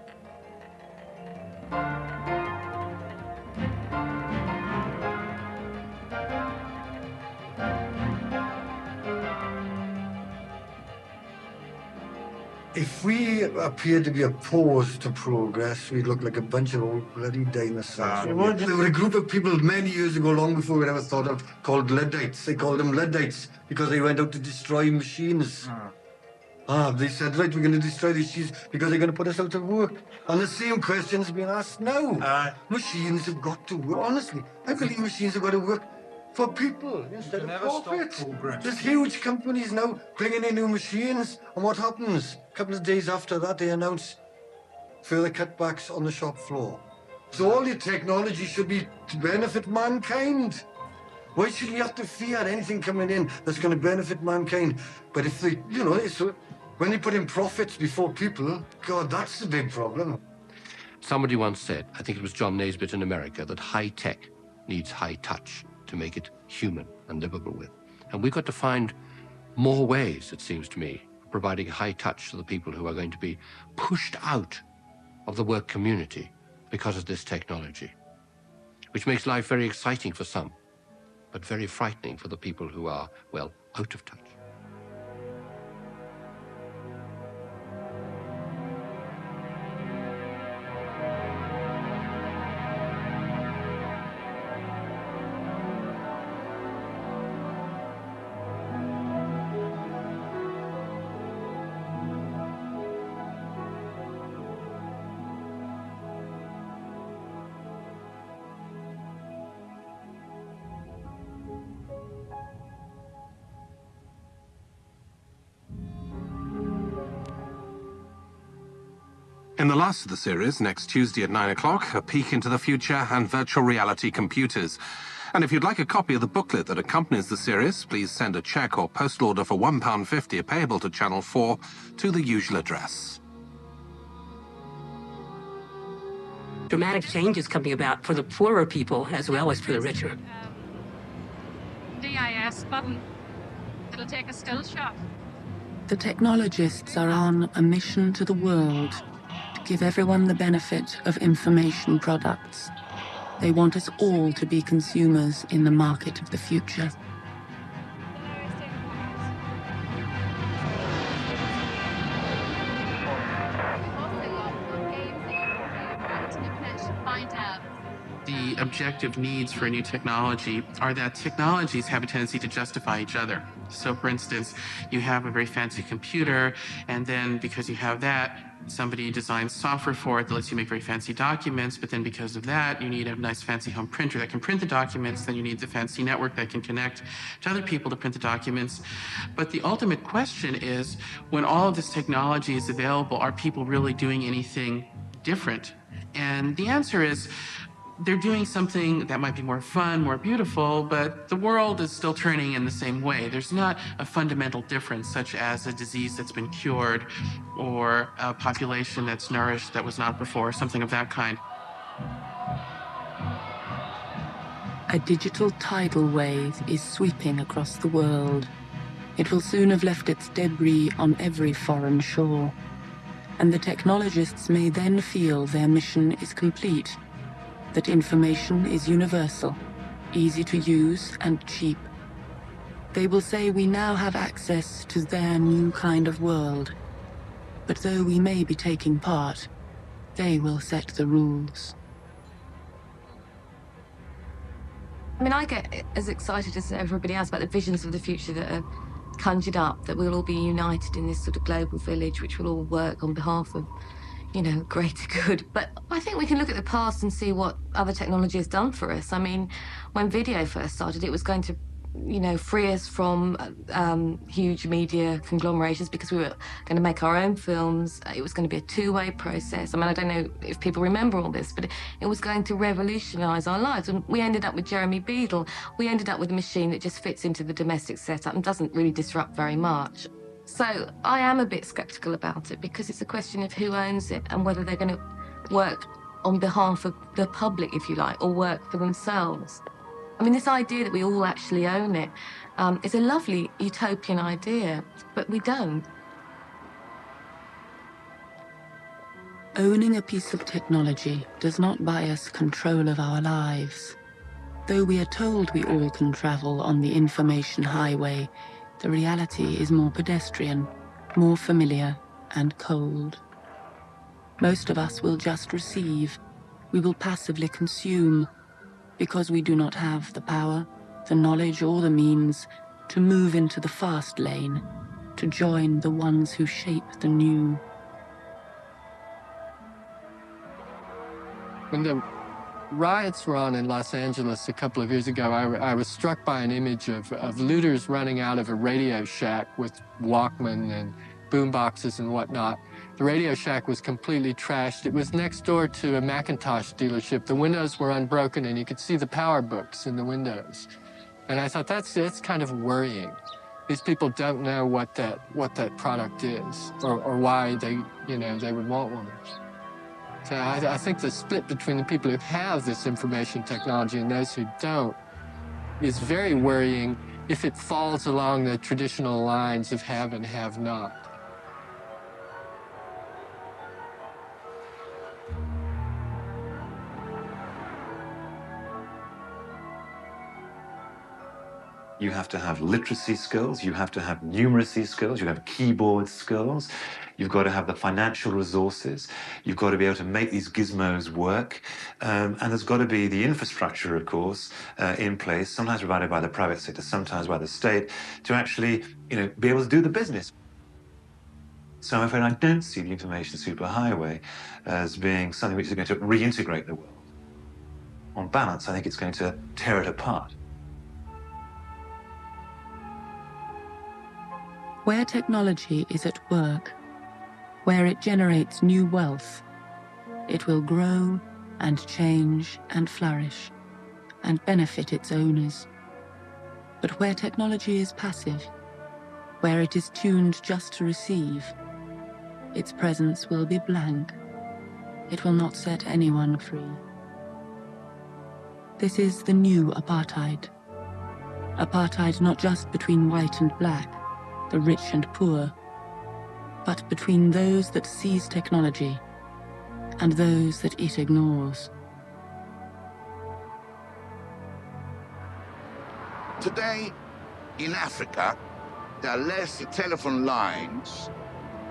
If we appeared to be opposed to progress, we'd look like a bunch of old bloody dinosaurs. There were a group of people many years ago, long before we ever thought of, called Luddites. They called them Luddites because they went out to destroy machines. They said, right, we're going to destroy these machines because they're going to put us out of work. And the same question's being asked now. Machines have got to work. Honestly, I believe machines have got to work for people instead of profit. There's huge companies now bringing in new machines. And what happens? A couple of days after that, they announce further cutbacks on the shop floor. So all your technology should be to benefit mankind. Why should we have to fear anything coming in that's going to benefit mankind? But if they, when they put in profits before people, God, that's the big problem. Somebody once said, I think it was John Naisbitt in America, that high tech needs high touch to make it human and livable with. And we've got to find more ways, it seems to me, of providing high touch to the people who are going to be pushed out of the work community because of this technology, which makes life very exciting for some, but very frightening for the people who are, well, out of touch. In the last of the series, next Tuesday at 9 o'clock, a peek into the future and virtual reality computers. And if you'd like a copy of the booklet that accompanies the series, please send a cheque or postal order for £1.50 payable to Channel 4 to the usual address. Dramatic changes coming about for the poorer people as well as for the richer. DIS button. It'll take a still shot. The technologists are on a mission to the world to give everyone the benefit of information products. They want us all to be consumers in the market of the future. The objective needs for a new technology are that technologies have a tendency to justify each other. So for instance, you have a very fancy computer, and then because you have that, somebody designs software for it that lets you make very fancy documents, but then because of that, you need a nice fancy home printer that can print the documents, then you need the fancy network that can connect to other people to print the documents. But the ultimate question is, when all of this technology is available, are people really doing anything different? And the answer is, they're doing something that might be more fun, more beautiful, but the world is still turning in the same way. There's not a fundamental difference, such as a disease that's been cured or a population that's nourished that was not before, something of that kind. A digital tidal wave is sweeping across the world. It will soon have left its debris on every foreign shore. And the technologists may then feel their mission is complete, that information is universal, easy to use and cheap. They will say we now have access to their new kind of world. But though we may be taking part, they will set the rules. I mean, I get as excited as everybody else about the visions of the future that are conjured up, that we'll all be united in this sort of global village, which will all work on behalf of, greater good. But I think we can look at the past and see what other technology has done for us. I mean, when video first started, it was going to, free us from huge media conglomerations because we were going to make our own films. It was going to be a two-way process. I mean, I don't know if people remember all this, but it was going to revolutionize our lives. And we ended up with Jeremy Beadle. We ended up with a machine that just fits into the domestic setup and doesn't really disrupt very much. So I am a bit skeptical about it because it's a question of who owns it and whether they're going to work on behalf of the public, if you like, or work for themselves. I mean, this idea that we all actually own it is a lovely utopian idea, but we don't. Owning a piece of technology does not buy us control of our lives. Though we are told we all can travel on the information highway, the reality is more pedestrian, more familiar, and cold. Most of us will just receive. We will passively consume, because we do not have the power, the knowledge, or the means to move into the fast lane, to join the ones who shape the new. When the riots were on in Los Angeles a couple of years ago, I was struck by an image of looters running out of a Radio Shack with Walkman and boomboxes and whatnot. The Radio Shack was completely trashed. It was next door to a Macintosh dealership. The windows were unbroken, and you could see the power books in the windows. And I thought, that's kind of worrying. These people don't know what that product is, or why they would want one. So I think the split between the people who have this information technology and those who don't is very worrying if it falls along the traditional lines of have and have not. You have to have literacy skills, you have to have numeracy skills, you have keyboard skills, you've got to have the financial resources, you've got to be able to make these gizmos work, and there's got to be the infrastructure, of course, in place, sometimes provided by the private sector, sometimes by the state, to actually, be able to do the business. So I'm afraid I don't see the information superhighway as being something which is going to reintegrate the world. On balance, I think it's going to tear it apart. Where technology is at work, where it generates new wealth, it will grow and change and flourish and benefit its owners. But where technology is passive, where it is tuned just to receive, its presence will be blank. It will not set anyone free. This is the new apartheid. Apartheid not just between white and black, the rich and poor, but between those that seize technology and those that it ignores. Today, in Africa, there are less telephone lines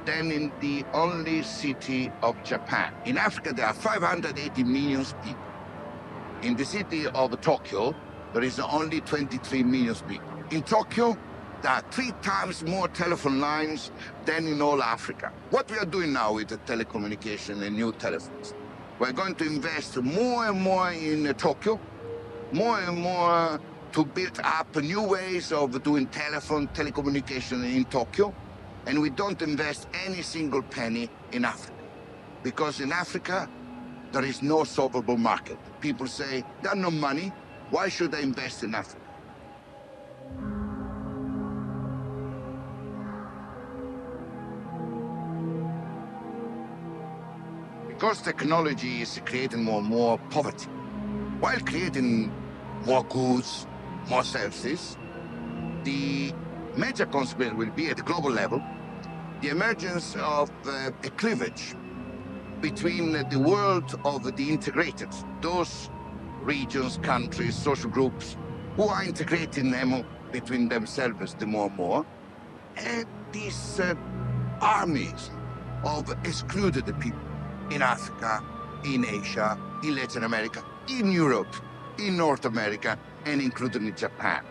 than in the only city of Japan. In Africa, there are 580 million people. In the city of Tokyo, there is only 23 million people. In Tokyo, there are 3 times more telephone lines than in all Africa. What we are doing now with the telecommunication and new telephones, we're going to invest more and more in Tokyo, more and more to build up new ways of doing telecommunication in Tokyo, and we don't invest any single penny in Africa. Because in Africa, there is no solvable market. People say, there's no money, why should I invest in Africa? Because technology is creating more and more poverty, while creating more goods, more services, the major consequence will be at the global level, the emergence of a cleavage between the world of the integrated, those regions, countries, social groups, who are integrating them between themselves the more and more, and these armies of excluded people in Africa, in Asia, in Latin America, in Europe, in North America, and including in Japan.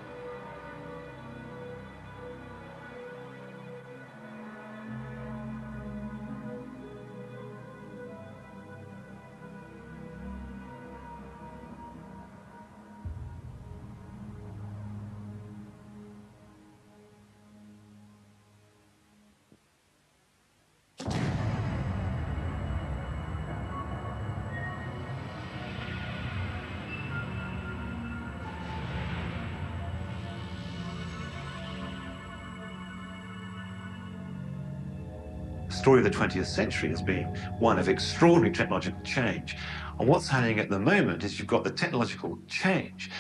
Story of the 20th century as being one of extraordinary technological change. And what's happening at the moment is you've got the technological change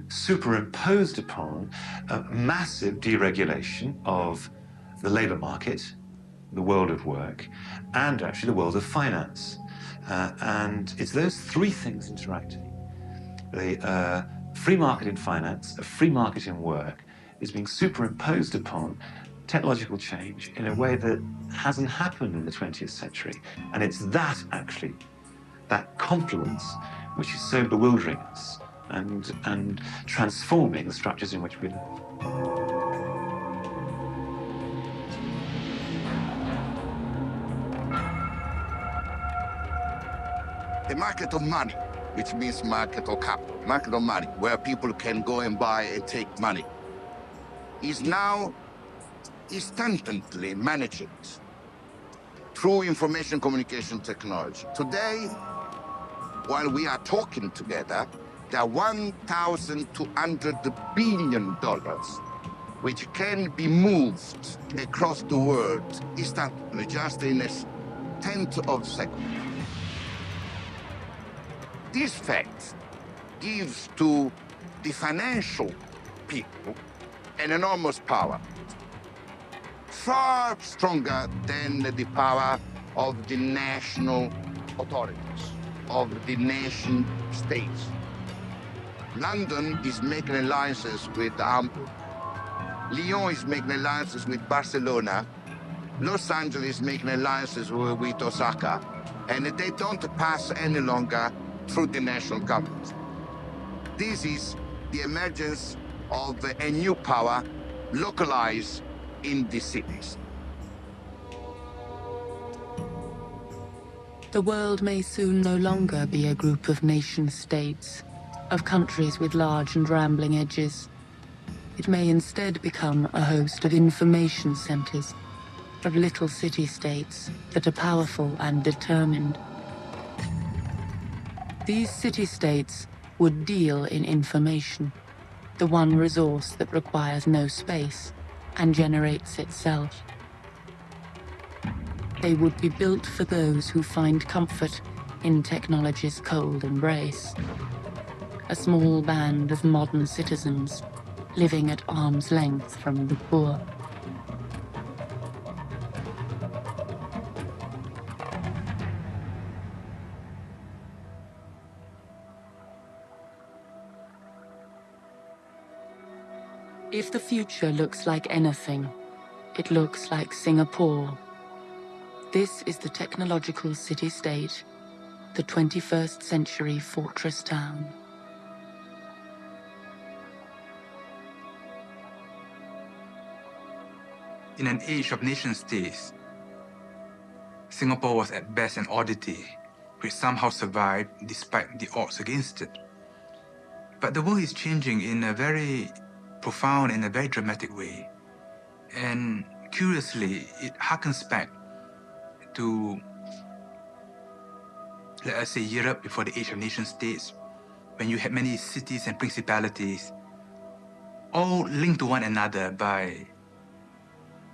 superimposed upon a massive deregulation of the labor market, the world of work, and actually the world of finance. And it's those 3 things interacting. The free market in finance, a free market in work, is being superimposed upon technological change in a way that hasn't happened in the 20th century. And it's that, actually, that confluence, which is so bewildering us and transforming the structures in which we live. The market of money, which means market of capital, market of money, where people can go and buy and take money, is now instantly managed through information communication technology. Today, while we are talking together, there are $1,200 billion which can be moved across the world instantly, just in a tenth of a second. This fact gives to the financial people an enormous power, far stronger than the power of the national authorities, of the nation states. London is making alliances with Hamburg. Lyon is making alliances with Barcelona. Los Angeles is making alliances with Osaka. And they don't pass any longer through the national government. This is the emergence of a new power localized in the cities. The world may soon no longer be a group of nation-states, of countries with large and rambling edges. It may instead become a host of information centers, of little city-states that are powerful and determined. These city-states would deal in information, the one resource that requires no space and generates itself. They would be built for those who find comfort in technology's cold embrace. A small band of modern citizens living at arm's length from the poor. If the future looks like anything, it looks like Singapore. This is the technological city-state, the 21st century fortress town. In an age of nation-states, Singapore was at best an oddity, which somehow survived despite the odds against it. But the world is changing in a very profound and a very dramatic way. And curiously, it harkens back to, let us say, Europe before the age of nation-states, when you had many cities and principalities, all linked to one another by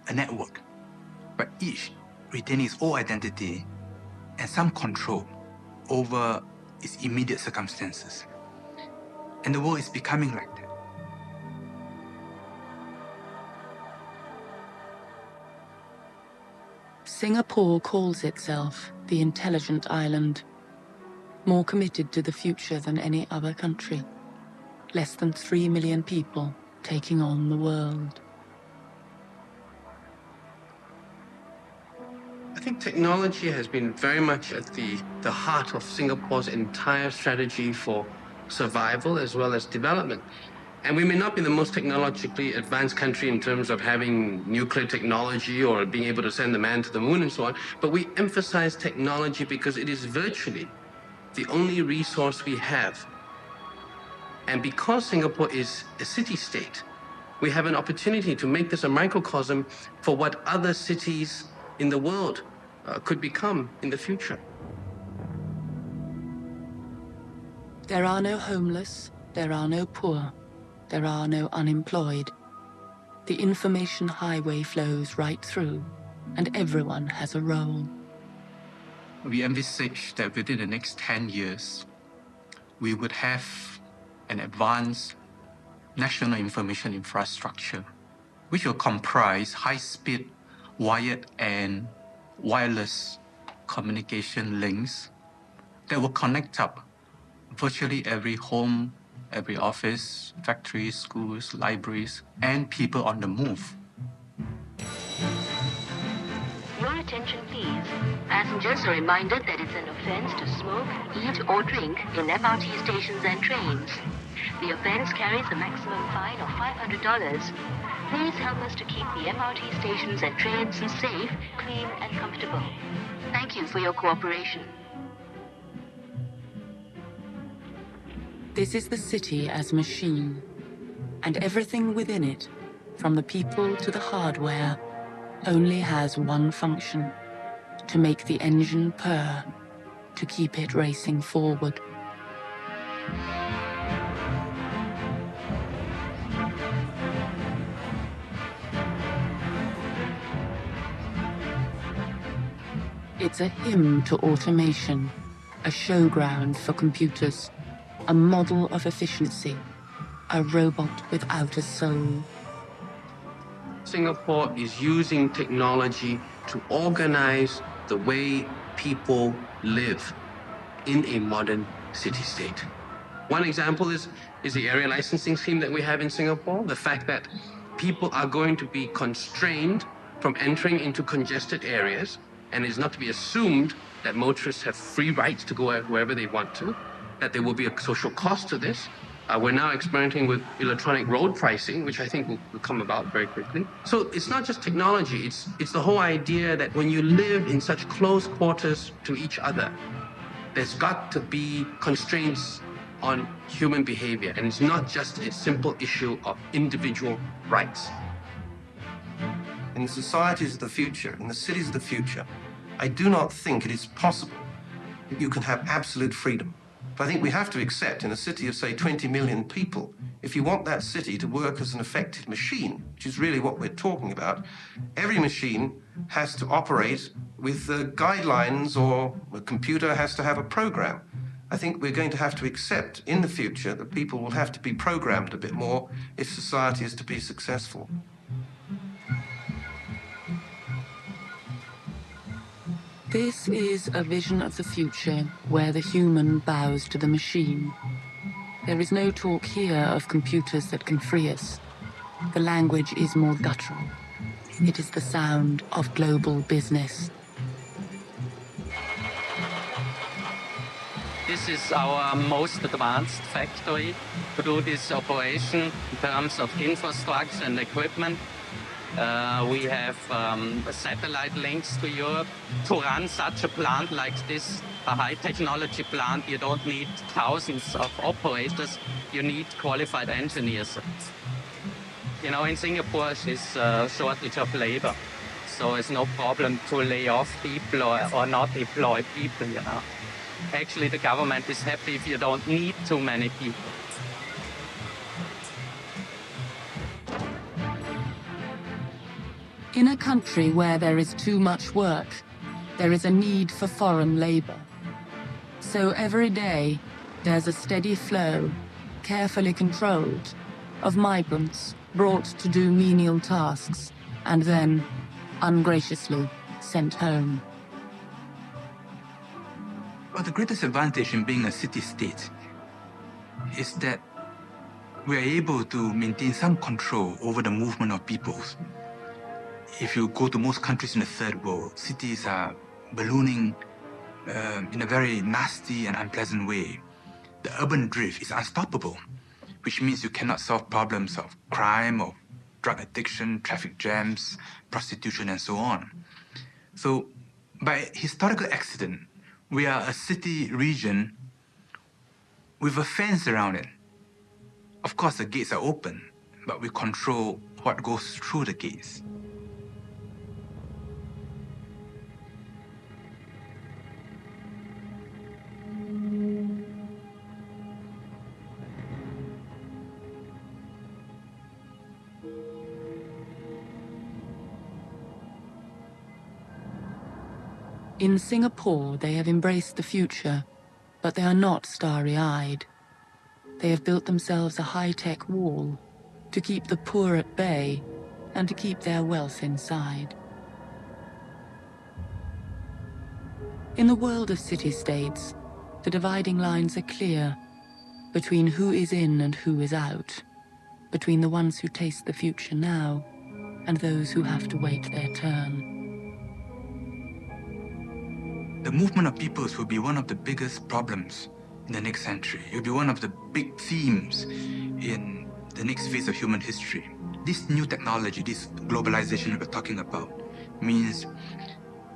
a network, but each retaining its own identity and some control over its immediate circumstances. And the world is becoming like that. Singapore calls itself the intelligent island, more committed to the future than any other country. Less than 3 million people taking on the world. I think technology has been very much at the heart of Singapore's entire strategy for survival as well as development. And we may not be the most technologically advanced country in terms of having nuclear technology or being able to send the man to the moon and so on, but we emphasize technology because it is virtually the only resource we have. And because Singapore is a city-state, we have an opportunity to make this a microcosm for what other cities in the world could become in the future. There are no homeless, there are no poor, there are no unemployed. The information highway flows right through, and everyone has a role. We envisage that within the next 10 years, we would have an advanced national information infrastructure, which will comprise high-speed wired and wireless communication links that will connect up virtually every home, every office, factories, schools, libraries, and people on the move. Attention please. Passengers are reminded that it's an offense to smoke, eat, or drink in MRT stations and trains. The offense carries a maximum fine of $500. Please help us to keep the MRT stations and trains safe, clean, and comfortable. Thank you for your cooperation. This is the city as machine, and everything within it, from the people to the hardware, only has one function: to make the engine purr, to keep it racing forward. It's a hymn to automation, a showground for computers, a model of efficiency, a robot without a soul. Singapore is using technology to organize the way people live in a modern city-state. One example is the area licensing scheme that we have in Singapore. The fact that people are going to be constrained from entering into congested areas, and it's not to be assumed that motorists have free rights to go wherever they want to, that there will be a social cost to this. We're now experimenting with electronic road pricing, which I think will come about very quickly. So it's not just technology, it's the whole idea that when you live in such close quarters to each other, there's got to be constraints on human behavior, and it's not just a simple issue of individual rights. In the societies of the future, in the cities of the future, I do not think it is possible that you can have absolute freedom. But I think we have to accept, in a city of, say, 20 million people, if you want that city to work as an effective machine, which is really what we're talking about, every machine has to operate with guidelines, or a computer has to have a program. I think we're going to have to accept in the future that people will have to be programmed a bit more if society is to be successful. This is a vision of the future where the human bows to the machine. There is no talk here of computers that can free us. The language is more guttural. It is the sound of global business. This is our most advanced factory to do this operation in terms of infrastructure and equipment. We have satellite links to Europe. To run such a plant like this, a high technology plant, you don't need thousands of operators, you need qualified engineers. You know, in Singapore, there's a shortage of labor, so it's no problem to lay off people or not employ people, you know. Actually, the government is happy if you don't need too many people. In a country where there is too much work, there is a need for foreign labor. So every day, there's a steady flow, carefully controlled, of migrants brought to do menial tasks and then, ungraciously, sent home. Well, the greatest advantage in being a city-state is that we're able to maintain some control over the movement of peoples. If you go to most countries in the third world, cities are ballooning in a very nasty and unpleasant way. The urban drift is unstoppable, which means you cannot solve problems of crime, of drug addiction, traffic jams, prostitution, and so on. So, by historical accident, we are a city region with a fence around it. Of course, the gates are open, but we control what goes through the gates. In Singapore, they have embraced the future, but they are not starry-eyed. They have built themselves a high-tech wall to keep the poor at bay and to keep their wealth inside. In the world of city-states, the dividing lines are clear between who is in and who is out, between the ones who taste the future now and those who have to wait their turn. The movement of peoples will be one of the biggest problems in the next century. It will be one of the big themes in the next phase of human history. This new technology, this globalization we're talking about, means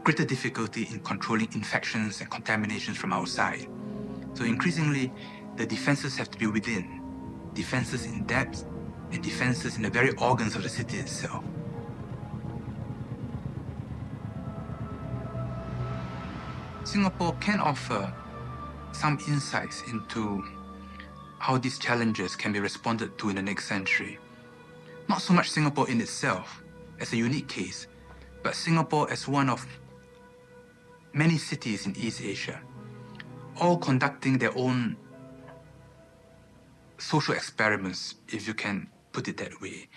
greater difficulty in controlling infections and contaminations from outside. So increasingly, the defenses have to be within. Defenses in depth and defenses in the very organs of the city itself. Singapore can offer some insights into how these challenges can be responded to in the next century. Not so much Singapore in itself as a unique case, but Singapore as one of many cities in East Asia, all conducting their own social experiments, if you can put it that way,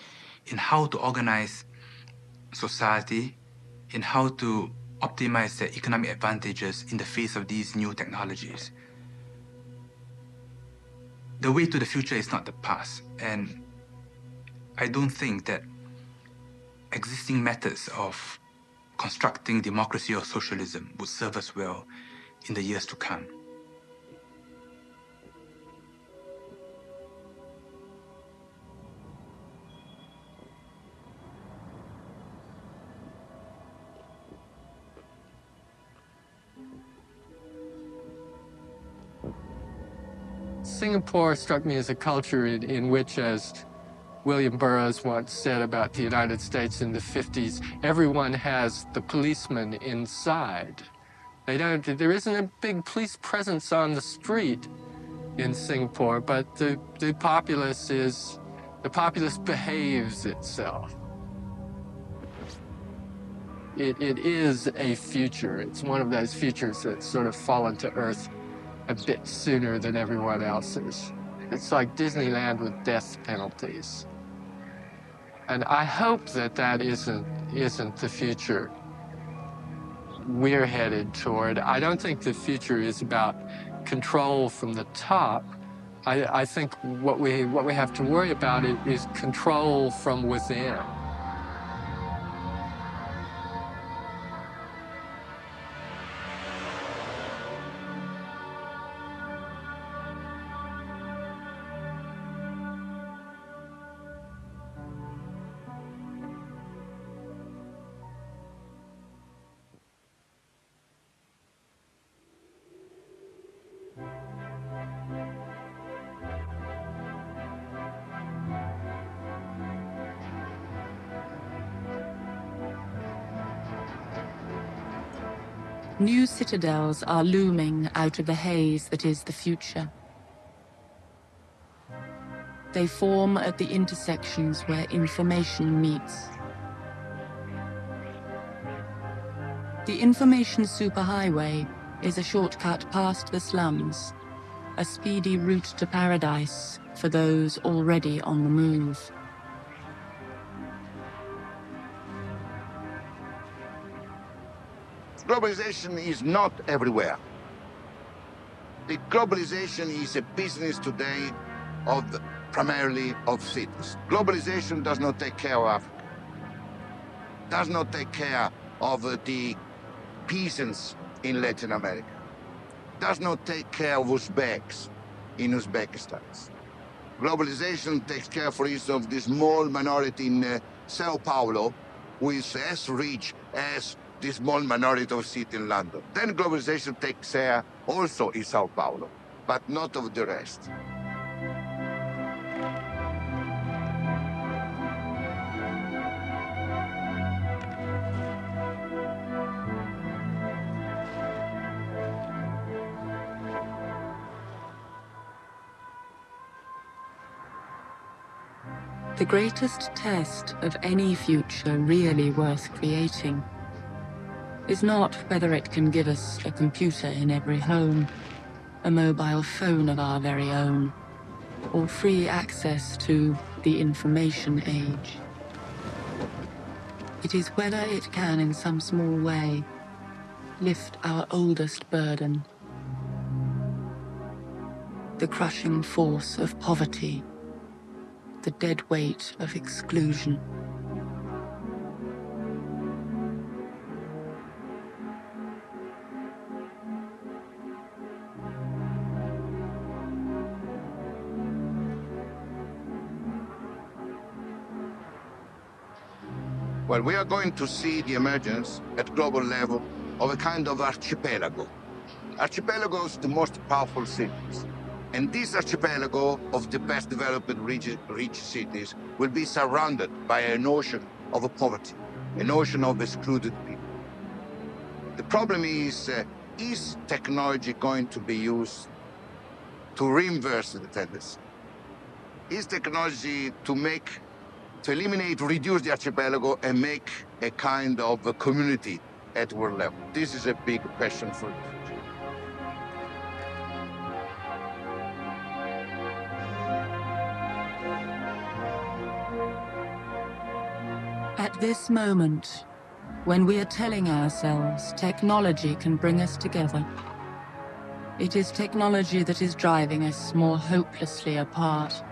in how to organize society, in how to optimize their economic advantages in the face of these new technologies. The way to the future is not the past, and I don't think that existing methods of constructing democracy or socialism would serve us well in the years to come. Singapore struck me as a culture in which, as William Burroughs once said about the United States in the 50s, everyone has the policeman inside. There isn't a big police presence on the street in Singapore, but the populace behaves itself. It is a future. It's one of those futures that sort of fall into earth a bit sooner than everyone else's. It's like Disneyland with death penalties. And I hope that isn't the future we're headed toward. I don't think the future is about control from the top. I think what we have to worry about is control from within. New citadels are looming out of the haze that is the future. They form at the intersections where information meets. The information superhighway is a shortcut past the slums, a speedy route to paradise for those already on the move. Globalization is not everywhere. The globalization is a business today primarily of cities. Globalization does not take care of Africa, does not take care of the peasants in Latin America, does not take care of Uzbeks in Uzbekistan. Globalization takes care, for instance, of the small minority in Sao Paulo, who is as rich as the small minority of city in London. Then globalization takes care also in Sao Paulo, but not of the rest. The greatest test of any future really worth creating is not whether it can give us a computer in every home, a mobile phone of our very own, or free access to the information age. It is whether it can, in some small way, lift our oldest burden, the crushing force of poverty, the dead weight of exclusion. Well, we are going to see the emergence at global level of a kind of archipelago. Archipelagos, the most powerful cities. And this archipelago of the best developed rich cities will be surrounded by an ocean of poverty, an ocean of excluded people. The problem is technology going to be used to reverse the tendency? Is technology to eliminate, reduce the archipelago and make a kind of a community at world level? This is a big question for the future. At this moment, when we are telling ourselves technology can bring us together, it is technology that is driving us more hopelessly apart.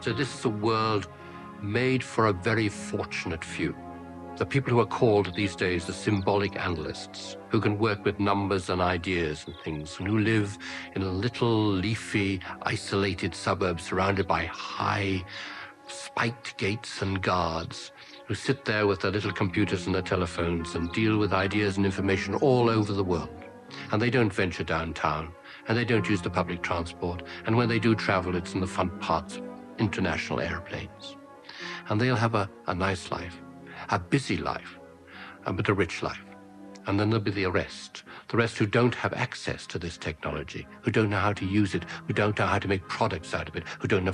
So this is a world made for a very fortunate few. The people who are called these days the symbolic analysts, who can work with numbers and ideas and things, and who live in a little leafy, isolated suburb surrounded by high, spiked gates and guards, who sit there with their little computers and their telephones and deal with ideas and information all over the world. And they don't venture downtown, and they don't use the public transport, and when they do travel, it's in the front parts of international airplanes. And they'll have a nice life, a busy life, but a rich life. And then there'll be the rest who don't have access to this technology, who don't know how to use it, who don't know how to make products out of it, who don't know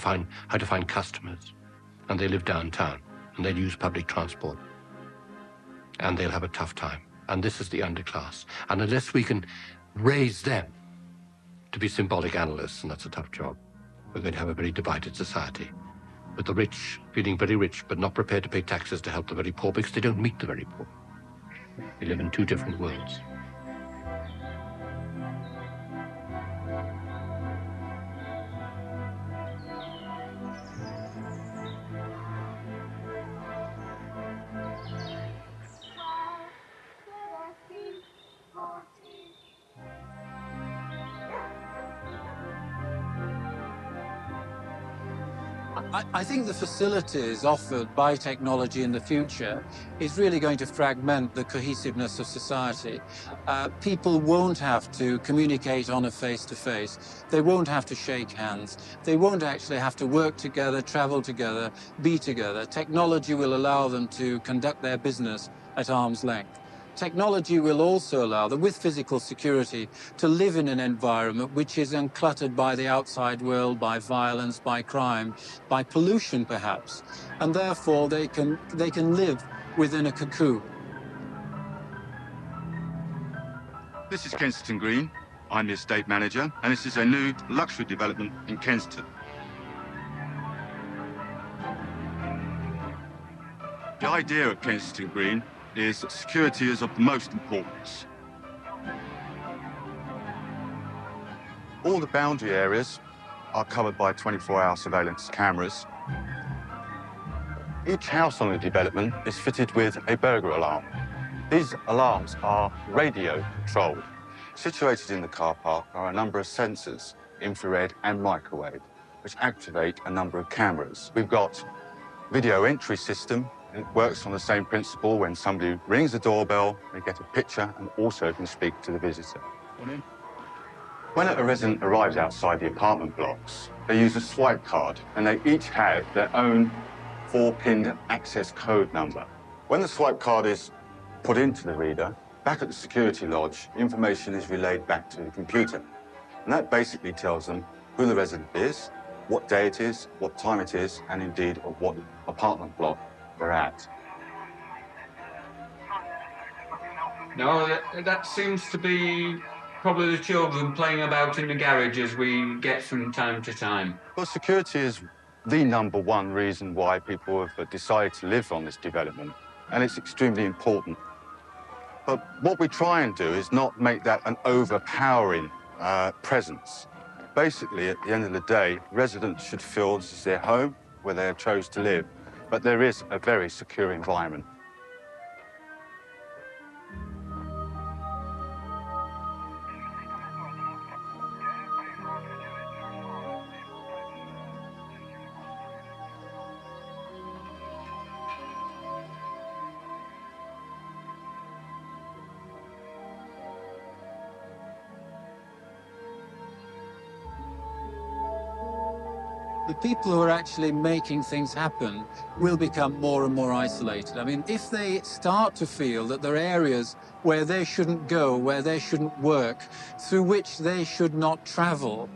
how to find customers. And they live downtown, and they'll use public transport. And they'll have a tough time. And this is the underclass. And unless we can raise them to be symbolic analysts, and that's a tough job, we're going to have a very divided society, with the rich feeling very rich but not prepared to pay taxes to help the very poor because they don't meet the very poor. They live in two different worlds. I think the facilities offered by technology in the future is really going to fragment the cohesiveness of society. People won't have to communicate on a face-to-face. They won't have to shake hands. They won't actually have to work together, travel together, be together. Technology will allow them to conduct their business at arm's length. Technology will also allow them, with physical security, to live in an environment which is uncluttered by the outside world, by violence, by crime, by pollution perhaps, and therefore they can live within a cocoon. This is Kensington Green. I'm the estate manager, and this is a new luxury development in Kensington. The idea at Kensington Green is that security is of the most importance. All the boundary areas are covered by 24-hour surveillance cameras. Each house on the development is fitted with a burglar alarm. These alarms are radio controlled. Situated in the car park are a number of sensors, infrared and microwave, which activate a number of cameras. We've got video entry system. It works on the same principle. When somebody rings the doorbell, they get a picture and also can speak to the visitor. When a resident arrives outside the apartment blocks, they use a swipe card, and they each have their own 4-pin access code number. When the swipe card is put into the reader, back at the security lodge, information is relayed back to the computer. And that basically tells them who the resident is, what day it is, what time it is, and indeed of what apartment block they're at. No, that seems to be probably the children playing about in the garages we get from time to time. Well, security is the #1 reason why people have decided to live on this development, and it's extremely important. But what we try and do is not make that an overpowering presence. Basically, at the end of the day, residents should feel this is their home, where they have chose to live, but there is a very secure environment. The people who are actually making things happen will become more and more isolated. I mean, if they start to feel that there are areas where they shouldn't go, where they shouldn't work, through which they should not travel,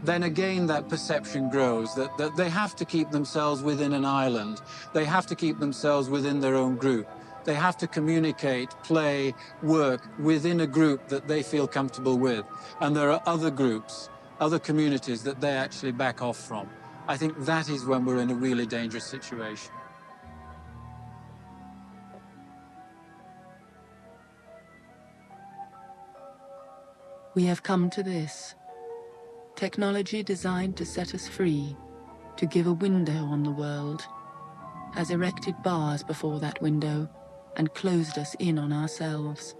then again that perception grows that they have to keep themselves within an island. They have to keep themselves within their own group. They have to communicate, play, work within a group that they feel comfortable with. And there are other groups, other communities that they actually back off from. I think that is when we're in a really dangerous situation. We have come to this. Technology designed to set us free, to give a window on the world, has erected bars before that window and closed us in on ourselves.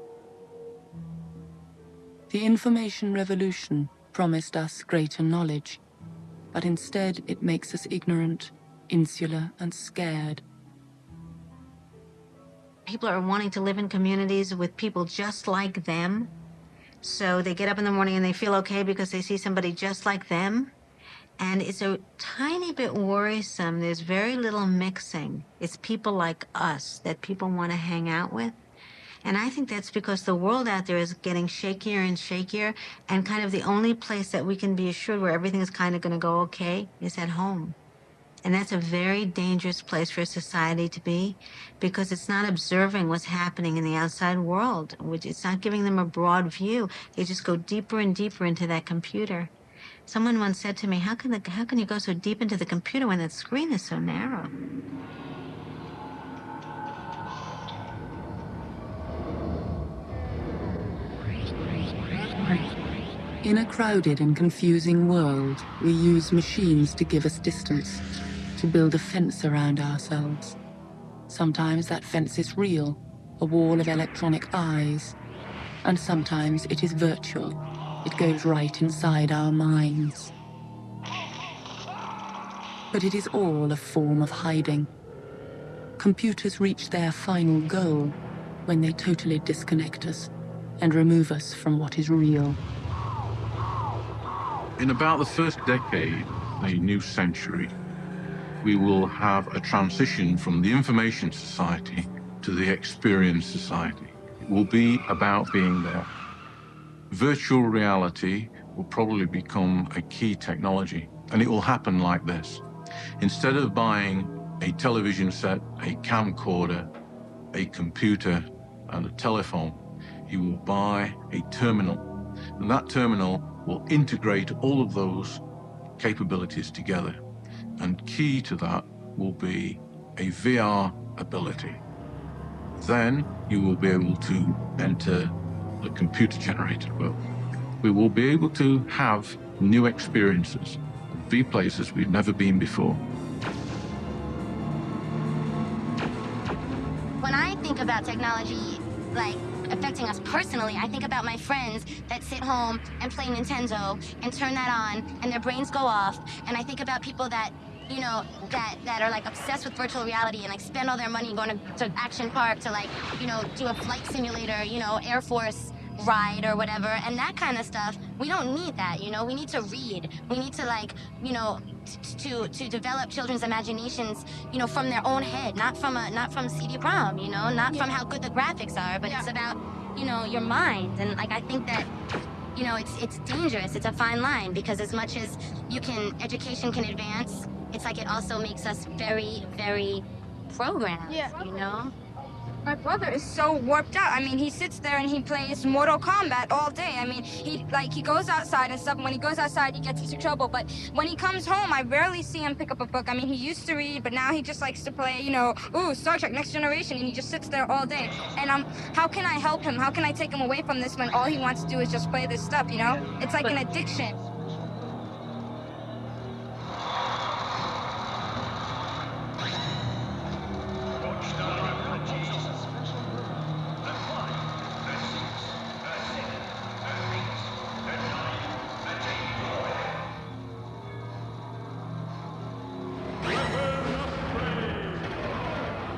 The information revolution promised us greater knowledge, but instead it makes us ignorant, insular, and scared. People are wanting to live in communities with people just like them. So they get up in the morning and they feel okay because they see somebody just like them. And it's a tiny bit worrisome. There's very little mixing. It's people like us that people want to hang out with. And I think that's because the world out there is getting shakier and shakier, and kind of the only place that we can be assured where everything is kind of going to go okay is at home. And that's a very dangerous place for society to be, because it's not observing what's happening in the outside world, which it's not giving them a broad view. They just go deeper and deeper into that computer. Someone once said to me, how can you go so deep into the computer when that screen is so narrow? In a crowded and confusing world, we use machines to give us distance, to build a fence around ourselves. Sometimes that fence is real, a wall of electronic eyes, and sometimes it is virtual. It goes right inside our minds. But it is all a form of hiding. Computers reach their final goal when they totally disconnect us and remove us from what is real. In about the first decade, a new century, we will have a transition from the information society to the experience society. It will be about being there. Virtual reality will probably become a key technology, and it will happen like this. Instead of buying a television set, a camcorder, a computer, and a telephone, you will buy a terminal, and that terminal will integrate all of those capabilities together. And key to that will be a VR ability. Then you will be able to enter the computer-generated world. We will be able to have new experiences, be places we've never been before. When I think about technology, like, affecting us personally, I think about my friends that sit home and play Nintendo and turn that on and their brains go off. And I think about people that, you know, that are like obsessed with virtual reality and like spend all their money going to Action Park to, like, you know, do a flight simulator, you know, Air Force ride or whatever, and that kind of stuff. We don't need that, you know. We need to read. We need to, like, you know, to develop children's imaginations, you know, from their own head, not from CD-ROM, you know, not from how good the graphics are, but it's about, you know, your mind. And like, I think that, you know, it's dangerous. It's a fine line, because as much as education can advance, it's like it also makes us very, very programmed, you know. My brother is so warped out. I mean, he sits there and he plays Mortal Kombat all day. I mean, he goes outside and stuff. And when he goes outside, he gets into trouble. But when he comes home, I rarely see him pick up a book. I mean, he used to read, but now he just likes to play, you know, ooh, Star Trek Next Generation, and he just sits there all day. And how can I help him? How can I take him away from this when all he wants to do is just play this stuff, you know? It's like an addiction.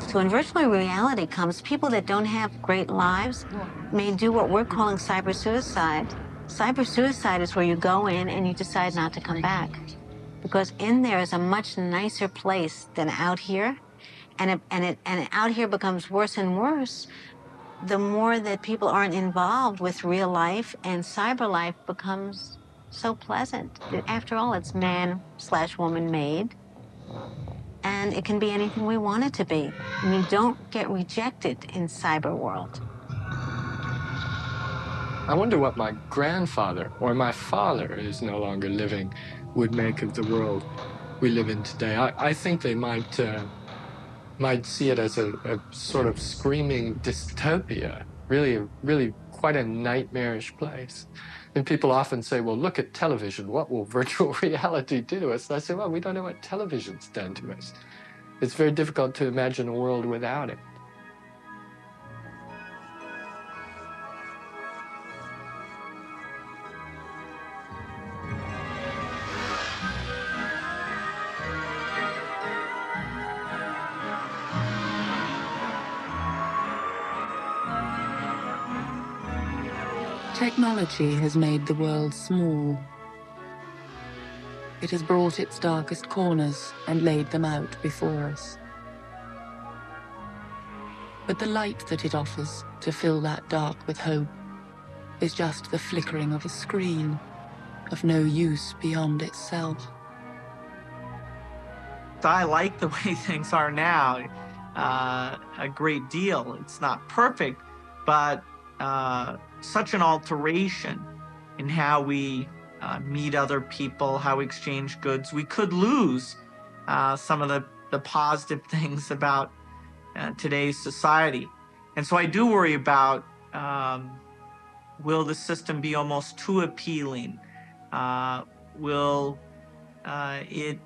So when virtual reality comes, people that don't have great lives may do what we're calling cyber suicide. Cyber suicide is where you go in and you decide not to come back. Because in there is a much nicer place than out here. And out here becomes worse and worse the more that people aren't involved with real life, and cyber life becomes so pleasant. After all, it's man/woman made. And it can be anything we want it to be. And you don't get rejected in cyber world. I wonder what my grandfather or my father, who's no longer living, would make of the world we live in today. I think they might see it as a sort of screaming dystopia, really quite a nightmarish place. And people often say, well, look at television. What will virtual reality do to us? And I say, well, we don't know what television's done to us. It's very difficult to imagine a world without it. Technology has made the world small. It has brought its darkest corners and laid them out before us. But the light that it offers to fill that dark with hope is just the flickering of a screen, of no use beyond itself. I like the way things are now a great deal. It's not perfect, but such an alteration in how we meet other people, how we exchange goods. We could lose some of the positive things about today's society. And so I do worry about, will the system be almost too appealing? Will it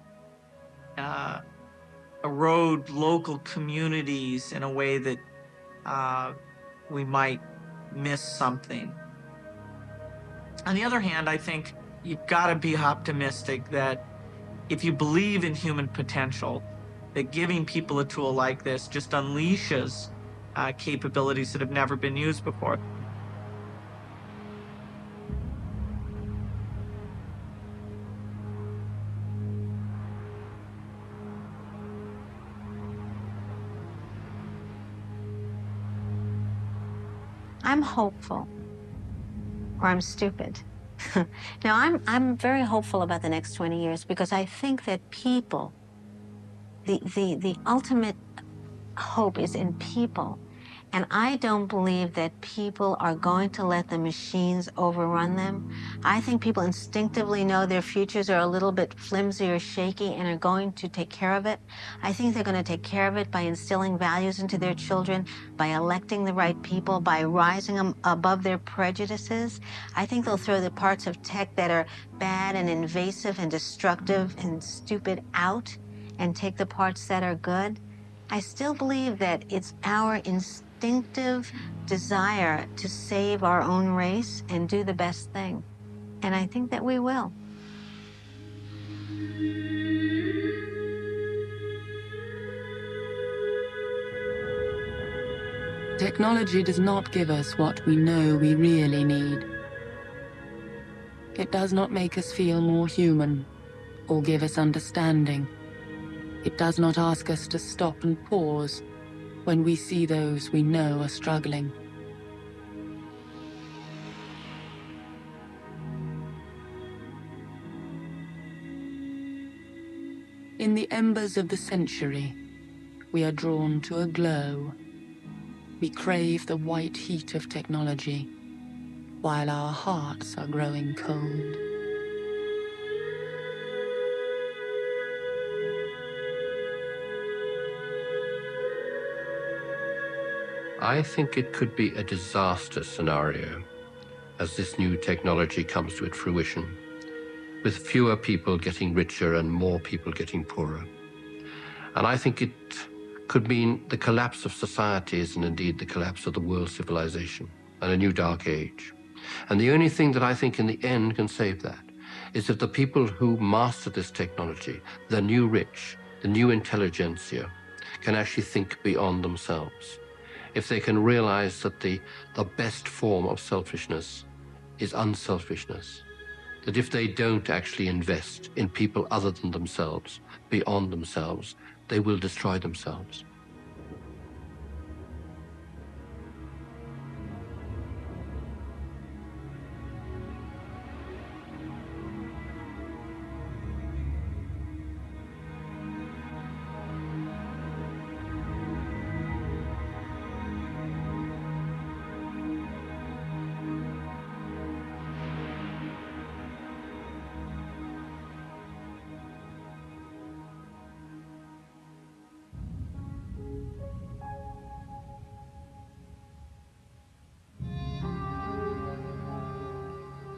erode local communities in a way that we might miss something? On the other hand, I think you've got to be optimistic that if you believe in human potential, that giving people a tool like this just unleashes capabilities that have never been used before. I'm hopeful, or I'm stupid. Now, I'm very hopeful about the next 20 years because I think that people, the ultimate hope is in people. And I don't believe that people are going to let the machines overrun them. I think people instinctively know their futures are a little bit flimsy or shaky and are going to take care of it. I think they're going to take care of it by instilling values into their children, by electing the right people, by rising them above their prejudices. I think they'll throw the parts of tech that are bad and invasive and destructive and stupid out and take the parts that are good. I still believe that it's our instinctive desire to save our own race and do the best thing. And I think that we will. Technology does not give us what we know we really need. It does not make us feel more human or give us understanding. It does not ask us to stop and pause when we see those we know are struggling. In the embers of the century, we are drawn to a glow. We crave the white heat of technology, while our hearts are growing cold. I think it could be a disaster scenario as this new technology comes to its fruition, with fewer people getting richer and more people getting poorer. And I think it could mean the collapse of societies and indeed the collapse of the world civilization and a new dark age. And the only thing that I think in the end can save that is if the people who master this technology, the new rich, the new intelligentsia, can actually think beyond themselves. If they can realize that the best form of selfishness is unselfishness, that if they don't actually invest in people other than themselves, beyond themselves, they will destroy themselves.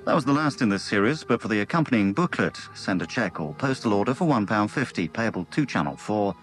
That was the last in this series, but for the accompanying booklet, send a cheque or postal order for £1.50, payable to Channel 4,